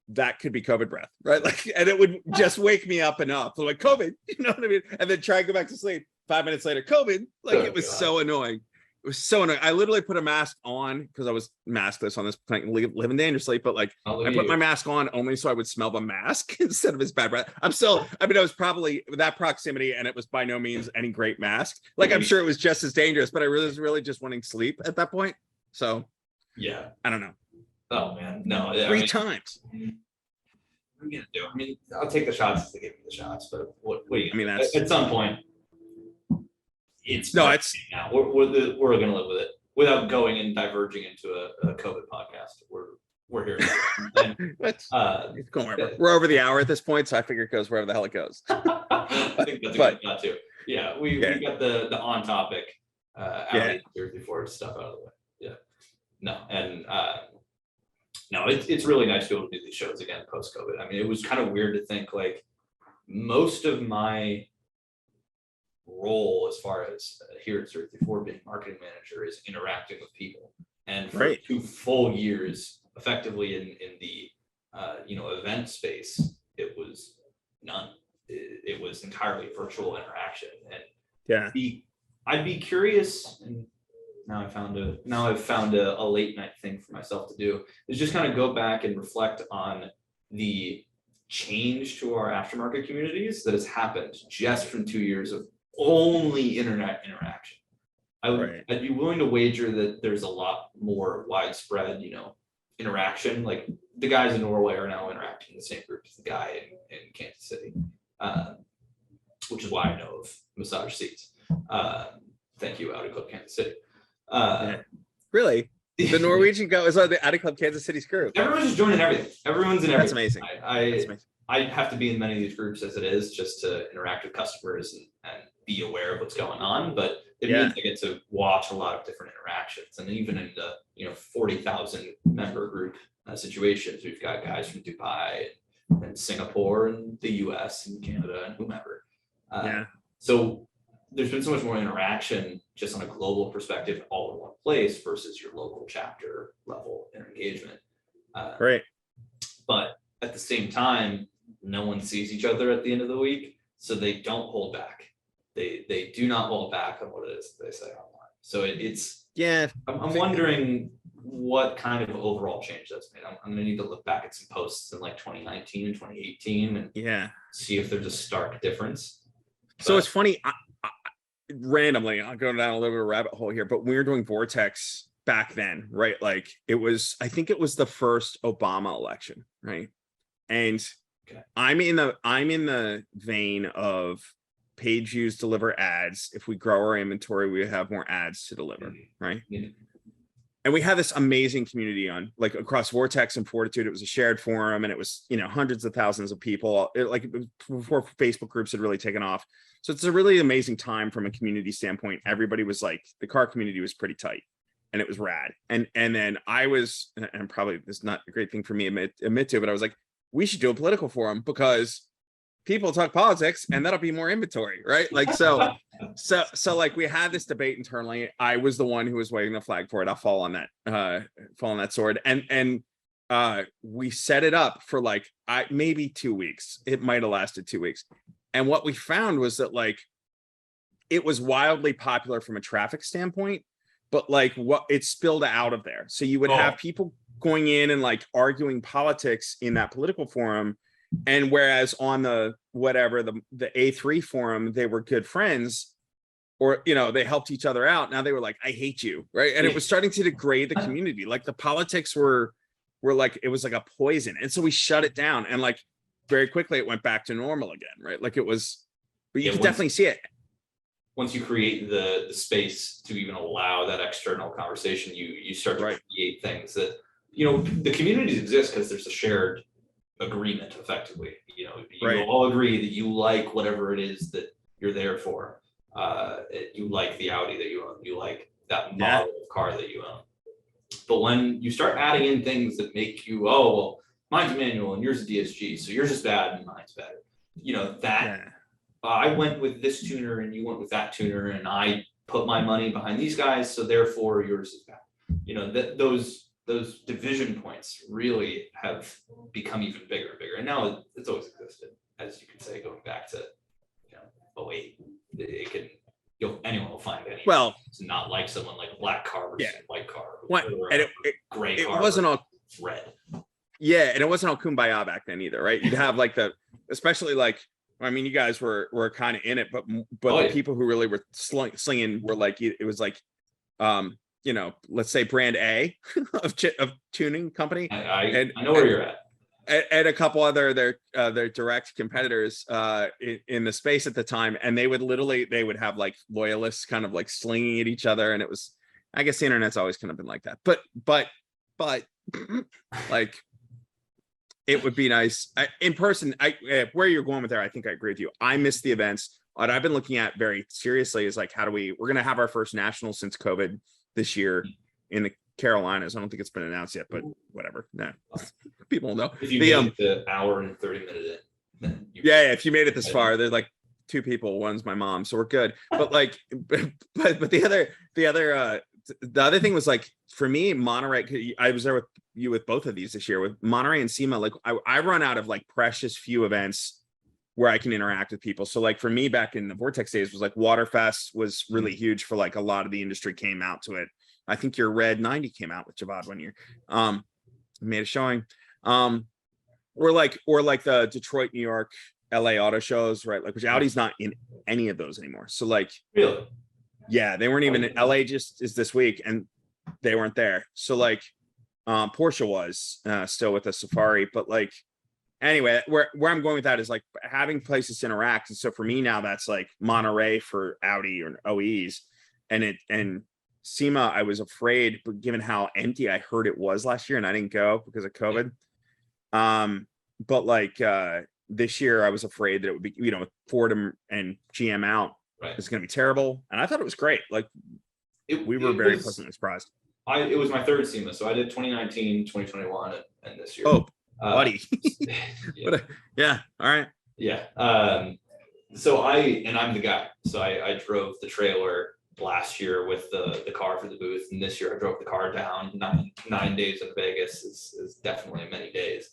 that could be COVID breath, right? Like, and it would just wake me up enough. So like COVID, you know what I mean? And then try and go back to sleep. 5 minutes later, COVID. Like, it was so annoying. It was so annoying. I literally put a mask on because I was maskless on this plane, living dangerously. But like, I put my mask on only so I would smell the mask instead of his bad breath. I was probably that proximity, and it was by no means any great mask. Like, I'm sure it was just as dangerous, but I was really just wanting sleep at that point. So
Yeah.
I don't know.
Oh man, no.
3 times.
What are you gonna do? I mean, I'll take the shots if they give me the shots, but what are you?
I mean, that's
at some point. It's
no, it's
now we're gonna live with it without going and diverging into a COVID podcast. We're here. And,
it's going wherever. We're over the hour at this point, so I figure it goes wherever the hell it goes.
I think that's a good shot too. Yeah, we got the on topic Audi 034 stuff out of the way. Yeah, no, and no, it's really nice to be able to do these shows again post COVID. I mean, it was kind of weird to think like most of my role as far as here at 034 being marketing manager is interacting with people, and for 2 full years effectively in the event space, it was none. It was entirely virtual interaction, and I'd be curious, and now I've found a late night thing for myself to do, is just kind of go back and reflect on the change to our aftermarket communities that has happened just from 2 years of only internet interaction. I'd be willing to wager that there's a lot more widespread, interaction. Like the guys in Norway are now interacting in the same group as the guy in Kansas City, which is why I know of massage seats. Thank you, Audi Club Kansas City.
Really? The Norwegian guy was on the Audi Club Kansas City's group.
Everyone's just joining everything. Everyone's in everything.
That's amazing.
That's amazing. I have to be in many of these groups as it is, just to interact with customers and be aware of what's going on. But it means I get to watch a lot of different interactions. And even in the 40,000 member group situations, we've got guys from Dubai and Singapore and the US and Canada and whomever. So there's been so much more interaction just on a global perspective all in one place versus your local chapter level engagement. But at the same time, no one sees each other at the end of the week, so they don't hold back. They do not hold back on what it is they say online. So I'm wondering what kind of overall change that's made. I'm gonna need to look back at some posts in like 2019 and 2018 and see if there's a stark difference.
So it's funny. Randomly, I'll go down a little bit of a rabbit hole here, but we were doing Vortex back then, right? Like I think it was the first Obama election, right? And I'm in the vein of page views deliver ads. If we grow our inventory, we have more ads to deliver, right? And we have this amazing community on like across Vortex and Fortitude. It was a shared forum, and it was hundreds of thousands of people. Before Facebook groups had really taken off. So it's a really amazing time from a community standpoint. Everybody was like, the car community was pretty tight, and it was rad. And then I was, and probably this is not a great thing for me to admit to, but I was like, we should do a political forum because people talk politics and that'll be more inventory, right? Like, so like we had this debate internally. I was the one who was waving the flag for it. I'll fall on that sword. And we set it up for like maybe 2 weeks. It might have lasted 2 weeks. And what we found was that like it was wildly popular from a traffic standpoint, but like what it spilled out of there. So you would have people going in and like arguing politics in that political forum. And whereas on the whatever the A3 forum, they were good friends, or they helped each other out. Now they were like, I hate you, right? And it was starting to degrade the community. Like the politics were like, it was like a poison. And so we shut it down, and like very quickly it went back to normal again, right? Like it was, but you could definitely see it.
Once you create the space to even allow that external conversation, you start to create things that, the communities exist because there's a shared agreement effectively. You all agree that you like whatever it is that you're there for. You like the Audi that you own, you like that model of car that you own. But when you start adding in things that make you, oh, well, mine's a manual and yours is DSG, so yours is bad and mine's better. I went with this tuner and you went with that tuner, and I put my money behind these guys, so therefore yours is bad. Those division points really have become even bigger and bigger. And now it's always existed, as you can say, going back to 08. It can anyone will find any. Well, it's not like someone like a black car versus a white car.
And
gray car.
It wasn't all
red.
Yeah, and it wasn't all kumbaya back then either, right? You'd have like especially like, I mean, you guys were kind of in it, but the people who really were slinging were like, it was like, let's say brand A of tuning company.
I know where you're at.
And a couple other their direct competitors in the space at the time, and they would have like loyalists kind of like slinging at each other, and it was, I guess the internet's always kind of been like that, but like it would be nice in person. Where you're going with there, I think I agree with you. I miss the events. What I've been looking at very seriously is like, we're going to have our first national since COVID this year in the Carolinas. I don't think it's been announced yet, but whatever. Nah, people will know.
If you made the hour and 30 minute in,
if you made it this far, there's like 2 people. One's my mom, so we're good. But like, but the other thing was like, for me, Monterey. I was there with you with both of these this year with Monterey and SEMA. Like I run out of like precious few events where I can interact with people. So like for me back in the Vortex days was like Waterfest was really huge for like a lot of the industry came out to it. I think your Red 90 came out with Javad one year. Made a showing. Or like the Detroit, New York, LA auto shows, right? Like, which Audi's not in any of those anymore. So like,
really?
Yeah, they weren't even in LA just is this week, and they weren't there. So like Porsche was still with the Safari, but like anyway, where I'm going with that is like having places to interact. And so for me now, that's like Monterey for Audi or OEs, and SEMA, I was afraid, but given how empty I heard it was last year, and I didn't go because of COVID. But like this year, I was afraid that it would be, with Ford and GM out, it's going to be terrible. And I thought it was great. Like we were very pleasantly surprised.
It was my third SEMA, so I did 2019, 2021, and this year.
Oh, buddy. Yeah. All right.
Yeah. So I'm the guy. So I drove the trailer last year with the car for the booth, and this year I drove the car down. 9 days in Vegas is definitely many days.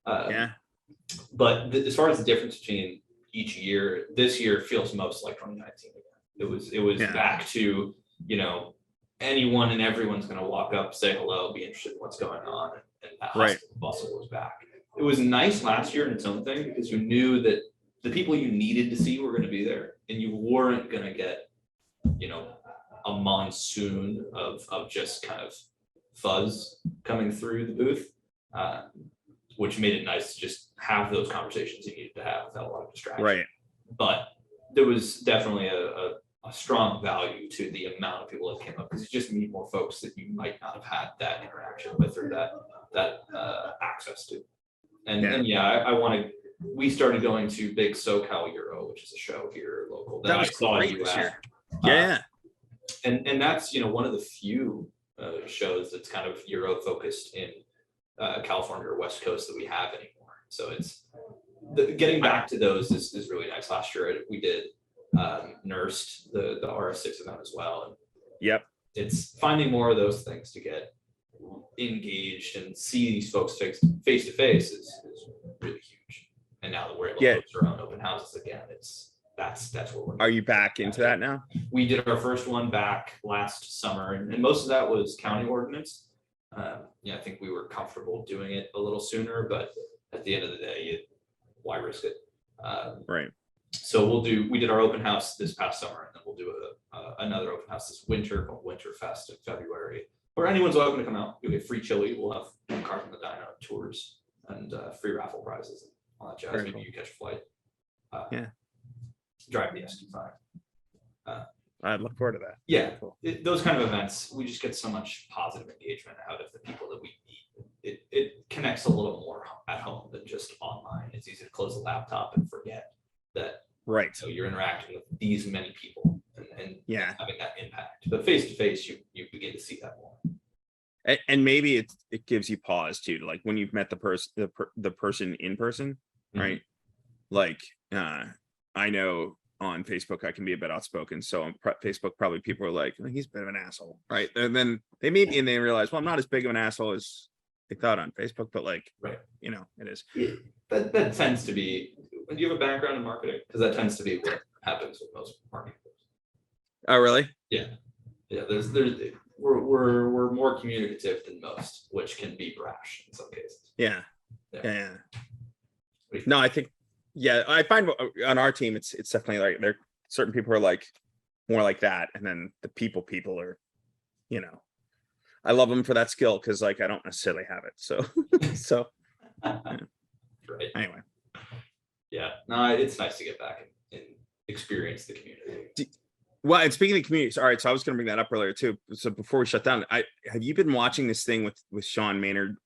But as far as the difference between each year, this year feels most like 2019 again. It was back to, anyone and everyone's going to walk up, say hello, be interested in what's going on, and that hustle bustle was back. It was nice last year in its own thing because you knew that the people you needed to see were going to be there, and you weren't going to get a monsoon of just kind of fuzz coming through the booth, which made it nice to just have those conversations you needed to have without a lot of distraction. Right. But there was definitely a strong value to the amount of people that came up, because you just meet more folks that you might not have had that interaction with or that access to. We started going to big SoCal Euro, which is a show here local that was great this year. And that's one of the few shows that's kind of Euro focused in California or West Coast that we have anymore. So it's getting back to those is really nice. Last year we did nursed the RS6 event as well. And
Yep.
it's finding more of those things to get engaged and see these folks face to face is really huge. And now that we're able to host our own open houses again, that's what we're.
Are you back into that now?
We did our first one back last summer, and most of that was county ordinance. I think we were comfortable doing it a little sooner, but at the end of the day, why risk it?
Right.
So we did our open house this past summer, and then we'll do another open house this winter called Winterfest in February, where anyone's welcome to come out. You'll get free chili. We'll have cars from the dyno tours and free raffle prizes and all that jazz.
Very
Maybe
cool.
you catch a flight.
Yeah.
Drive the SQ5.
I look forward to that.
Yeah,
Cool.
those kind of events, we just get so much positive engagement out of the people that we meet. It connects a little more at home than just online. It's easy to close the laptop and forget that.
Right.
So you're interacting with these many people and having that impact. But face to face, you begin to see that more.
And maybe it gives you pause too, like when you've met the person in person, right? Like I know on Facebook I can be a bit outspoken, so on Facebook probably people are like, oh, he's a bit of an asshole, right? And then they meet me and they realize, well, I'm not as big of an asshole as they thought on Facebook, but like,
right,
it is.
Yeah, that tends to be. Do you have a background in marketing? Because that tends to be what happens with most marketing.
Oh, really?
Yeah. We're more communicative than most, which can be brash in some cases.
Yeah. No, I think, I find on our team, it's definitely like there are certain people who are like more like that. And then the people are, I love them for that skill because like I don't necessarily have it. So,
Right.
Anyway.
Yeah. No, it's nice to get back and experience the community.
Well, and speaking of communities, all right, so I was going to bring that up earlier too. So before we shut down, have you been watching this thing with Sean Maynard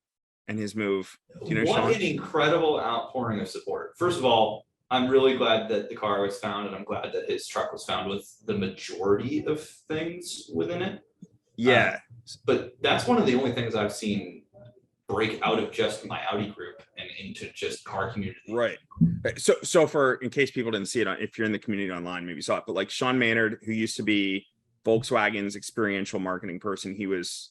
and his move? Do you know
What
Sean?
an incredible outpouring of support. First of all, I'm really glad that the car was found, and I'm glad that his truck was found with the majority of things within it.
Yeah.
But that's one of the only things I've seen break out of just my Audi group and into just car community.
Right. So for, in case people didn't see it, if you're in the community online, maybe you saw it, but like Sean Maynard, who used to be Volkswagen's experiential marketing person, he wasn't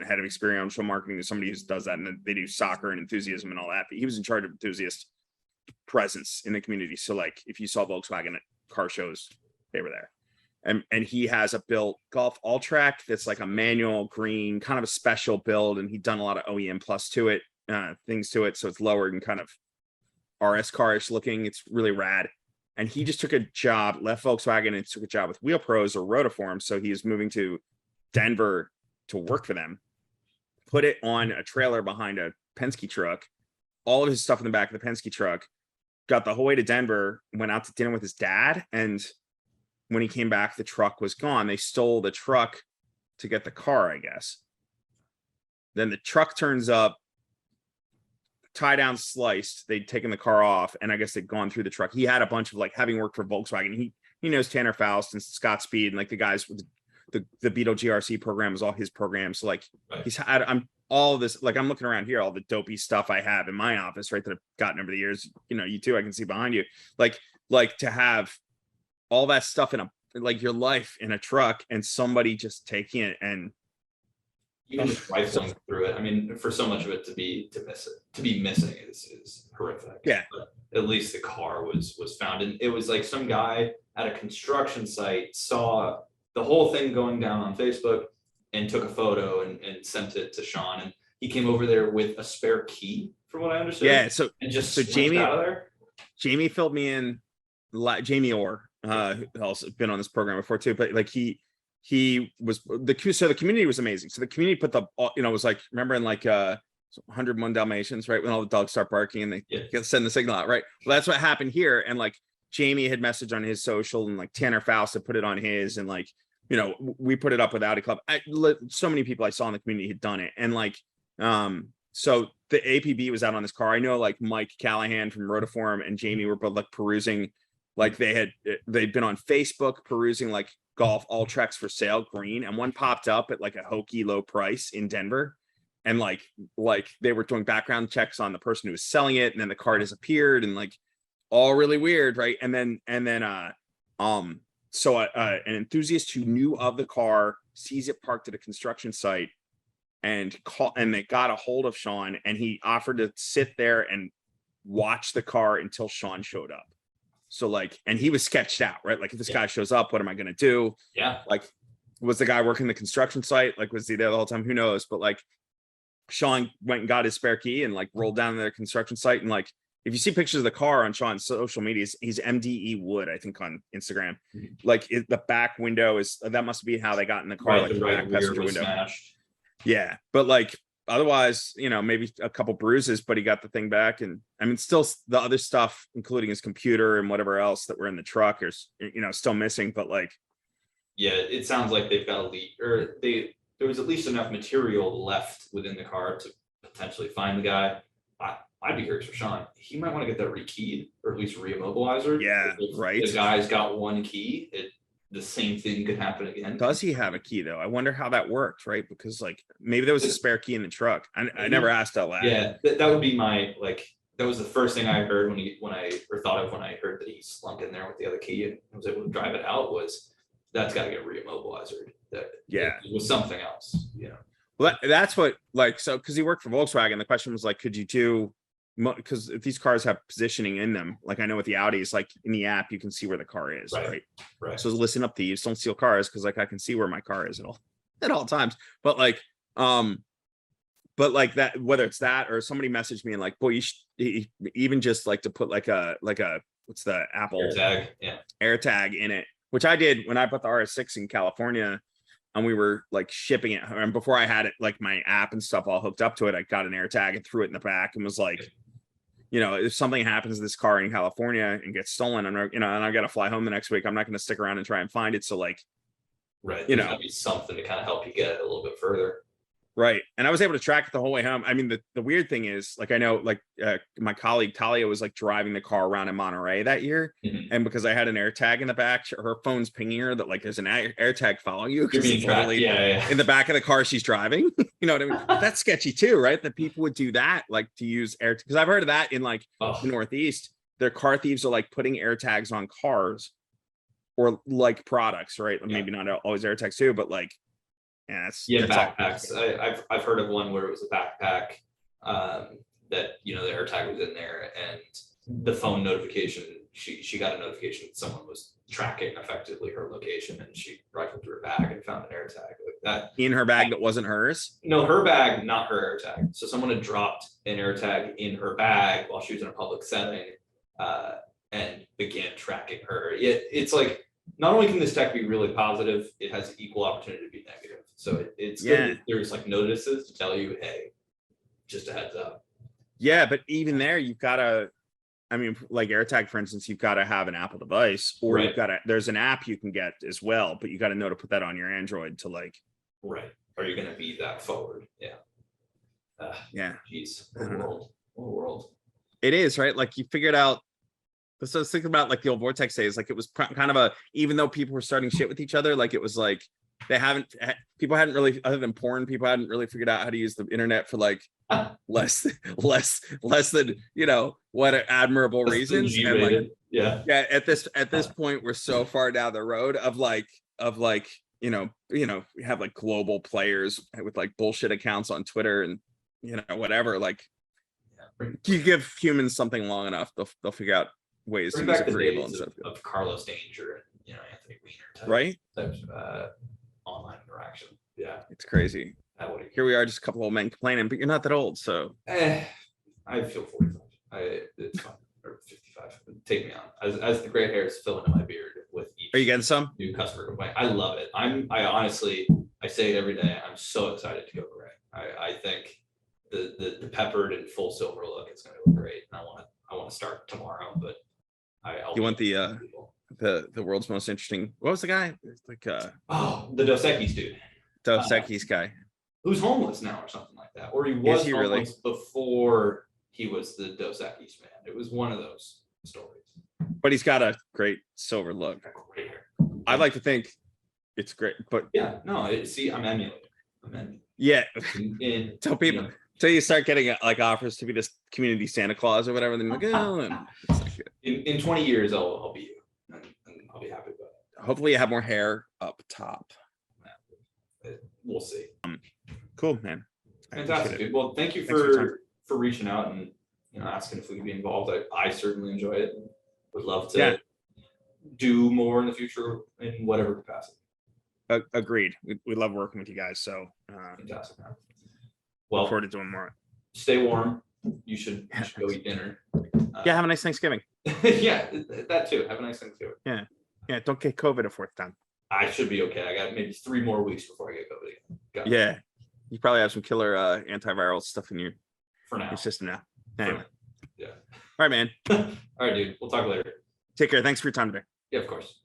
head of experiential marketing. Somebody who does that, and they do soccer and enthusiasm and all that, but he was in charge of enthusiast presence in the community. So like if you saw Volkswagen at car shows, they were there. And he has a built Golf All-Track that's like a manual green, kind of a special build, and he'd done a lot of OEM plus to it, things to it, so it's lowered and kind of RS car-ish looking. It's really rad. And he just took a job, left Volkswagen and took a job with Wheel Pros or Rotiform. So he was moving to Denver to work for them, put it on a trailer behind a Penske truck, all of his stuff in the back of the Penske truck, got the whole way to Denver, went out to dinner with his dad, and when he came back, the truck was gone. They stole the truck to get the car, I guess. Then the truck turns up, tie down sliced. They'd taken the car off, and I guess they'd gone through the truck. He had a bunch of like, having worked for Volkswagen, he knows Tanner Faust and Scott Speed and like the guys with the Beetle GRC program was all his programs. So like he's had all of this, like I'm looking around here, all the dopey stuff I have in my office, right, that I've gotten over the years. You too, I can see behind you. Like to have all that stuff in like your life in a truck and somebody just taking it and
even just rifling through it. I mean, for so much of it to be missing is horrific.
Yeah.
But at least the car was found, and it was like some guy at a construction site saw the whole thing going down on Facebook and took a photo and sent it to Sean, and he came over there with a spare key, from what I understood.
Yeah. So
Jamie out of there.
Jamie filled me in. Jamie Orr, who also been on this program before too, but like he was so the community was amazing. So the community put was like, remember in like 101 Dalmatians, right, when all the dogs start barking and they send the signal out, right? Well, that's what happened here. And like Jamie had messaged on his social, and like Tanner Faust had put it on his, and like we put it up with Audi Club. So many people I saw in the community had done it, and like so the APB was out on this car. I know like Mike Callahan from Rotiform and Jamie were both like perusing. Like they'd been on Facebook perusing like Golf All-Tracks for sale green, and one popped up at like a hokey low price in Denver, and like they were doing background checks on the person who was selling it, and then the car disappeared, and like all really weird, right? And then so an enthusiast who knew of the car sees it parked at a construction site and they got a hold of Sean, and he offered to sit there and watch the car until Sean showed up. So like, and he was sketched out, right? Like, if this guy shows up, what am I going to do?
Yeah.
Like, was the guy working the construction site? Like, was he there the whole time? Who knows? But like, Sean went and got his spare key and like rolled down to the construction site. And like, if you see pictures of the car on Sean's social media, he's MDE Wood, I think, on Instagram. Like, the back window is, that must be how they got in the car.
Right,
like
the right rear was smashed.
Yeah, but like, otherwise, you know, maybe a couple bruises, but he got the thing back. And I mean, still the other stuff, including his computer and whatever else that were in the truck, is, you know, still missing. But like,
yeah, it sounds like they've got a lead, or there was at least enough material left within the car to potentially find the guy. I'd be curious for Sean. He might want to get that rekeyed, or at least reimmobilizer.
Yeah,
if
right.
The guy's got one key. The same thing could happen again.
Does he have a key though? I wonder how that worked, right? Because like, maybe there was a spare key in the truck. I never asked out loud.
Yeah, that would be my, like, that was the first thing I heard when I heard that he slunk in there with the other key and was able to drive it out, was that's got to get reimmobilized. That it was something else, you know.
Well, that's what, like, so because he worked for Volkswagen, the question was like, could you do, because if these cars have positioning in them, like I know with the Audis, like in the app you can see where the car is, right? So listen up, thieves, don't steal cars, because like I can see where my car is at all times. But like that, whether it's that or somebody messaged me and like, boy, you should even just like to put like a what's the Apple AirTag in it, which I did when I put the RS6 in California. And we were like shipping it, and before I had it, like my app and stuff all hooked up to it, I got an AirTag and threw it in the back and was like, you know, if something happens to this car in California and gets stolen, and you know, and I got to fly home the next week, I'm not going to stick around and try and find it. So like,
you know, be something to kind of help you get it a little bit further.
Right. And I was able to track it the whole way home. I mean, the weird thing is, like, I know, like, my colleague Talia was like driving the car around in Monterey that year. And because I had an AirTag in the back, her phone's pinging her that like there's an AirTag following you.
You're being tracked.
In the back of the car she's driving. You know what I mean? That's sketchy too, right? That people would do that, like to use AirTag. Because I've heard of that in like the Northeast. Their car thieves are like putting AirTags on cars or like products, right? Maybe not always AirTags too, but like, that's
backpacks. I've heard of one where it was a backpack that, you know, the AirTag was in there, and the phone notification, she got a notification that someone was tracking effectively her location, and she rifled through her bag and found an AirTag like that
in her bag that wasn't hers.
No, her bag, not her AirTag. So someone had dropped an AirTag in her bag while she was in a public setting and began tracking her. It's like, not only can this tech be really positive, it has equal opportunity to be negative. So it's good that there's like notices to tell you, hey, just a heads up.
Yeah, but even there, you've got to, I mean, like AirTag, for instance, you've got to have an Apple device, or you've got to, there's an app you can get as well, but you got to know to put that on your Android to like.
Right. Are you going to be that forward? Yeah. Geez. What a world.
It is, right? Like you figured out. So I was thinking about like the old Vortex days, like it was kind of even though people were starting shit with each other, like it was like people hadn't really, other than porn, people hadn't really figured out how to use the internet for like less than, you know, what admirable reasons. And like, at this point, we're so far down the road of like, you know, we have like global players with like bullshit accounts on Twitter and, you know, whatever, like you give humans something long enough, they'll figure out ways to use it for evil and stuff.
Of Carlos Danger and, you know, Anthony Weiner
type
of online interaction. Yeah,
it's crazy. Here we are, just a couple old men complaining, but you're not that old, so
I feel 45. It's fine. Or 55. Take me on as the gray hairs fill into my beard with each.
Are you getting some
new customer complaint? I love it. I honestly, I say it every day. I'm so excited to go gray. I think the peppered and full silver look is going to look great. And I want to start tomorrow, but you
want the world's most interesting, what was the guy? Like
the Dos Equis dude.
Dos Equis guy.
Who's homeless now or something like that. Or he was homeless really? Before he was the Dos Equis man. It was one of those stories.
But he's got a great silver look.
Great hair.
I'd like to think it's great, but
yeah, no, I'm emulating. And
Yeah.
in
Tell people till you start getting like offers to be this community Santa Claus or whatever. Then you're like, oh, and it's like,
in 20 years, I'll be you, and I'll be happy about it.
hopefully you have more hair up top.
We'll see.
Cool, man. I appreciate
Fantastic,
it.
dude. Well, thank you
Thanks for your time.
for reaching out and asking if we could be involved. I certainly enjoy it. And would love to
Yeah.
do more in the future in whatever capacity.
Agreed. We love working with you guys. So
Fantastic, man.
look
Well,
forward to doing more.
stay warm. You should go eat dinner.
Yeah, have a nice Thanksgiving.
Yeah, that too. Have a nice Thanksgiving.
Yeah, don't get COVID a fourth time.
I should be okay. I got maybe 3 more weeks before I get COVID again. Got it.
Yeah, you probably have some killer antiviral stuff in your
For now.
system now. Anyway,
Yeah.
all right, man.
All right, dude. We'll talk later.
Take care. Thanks for your time today.
Yeah, of course.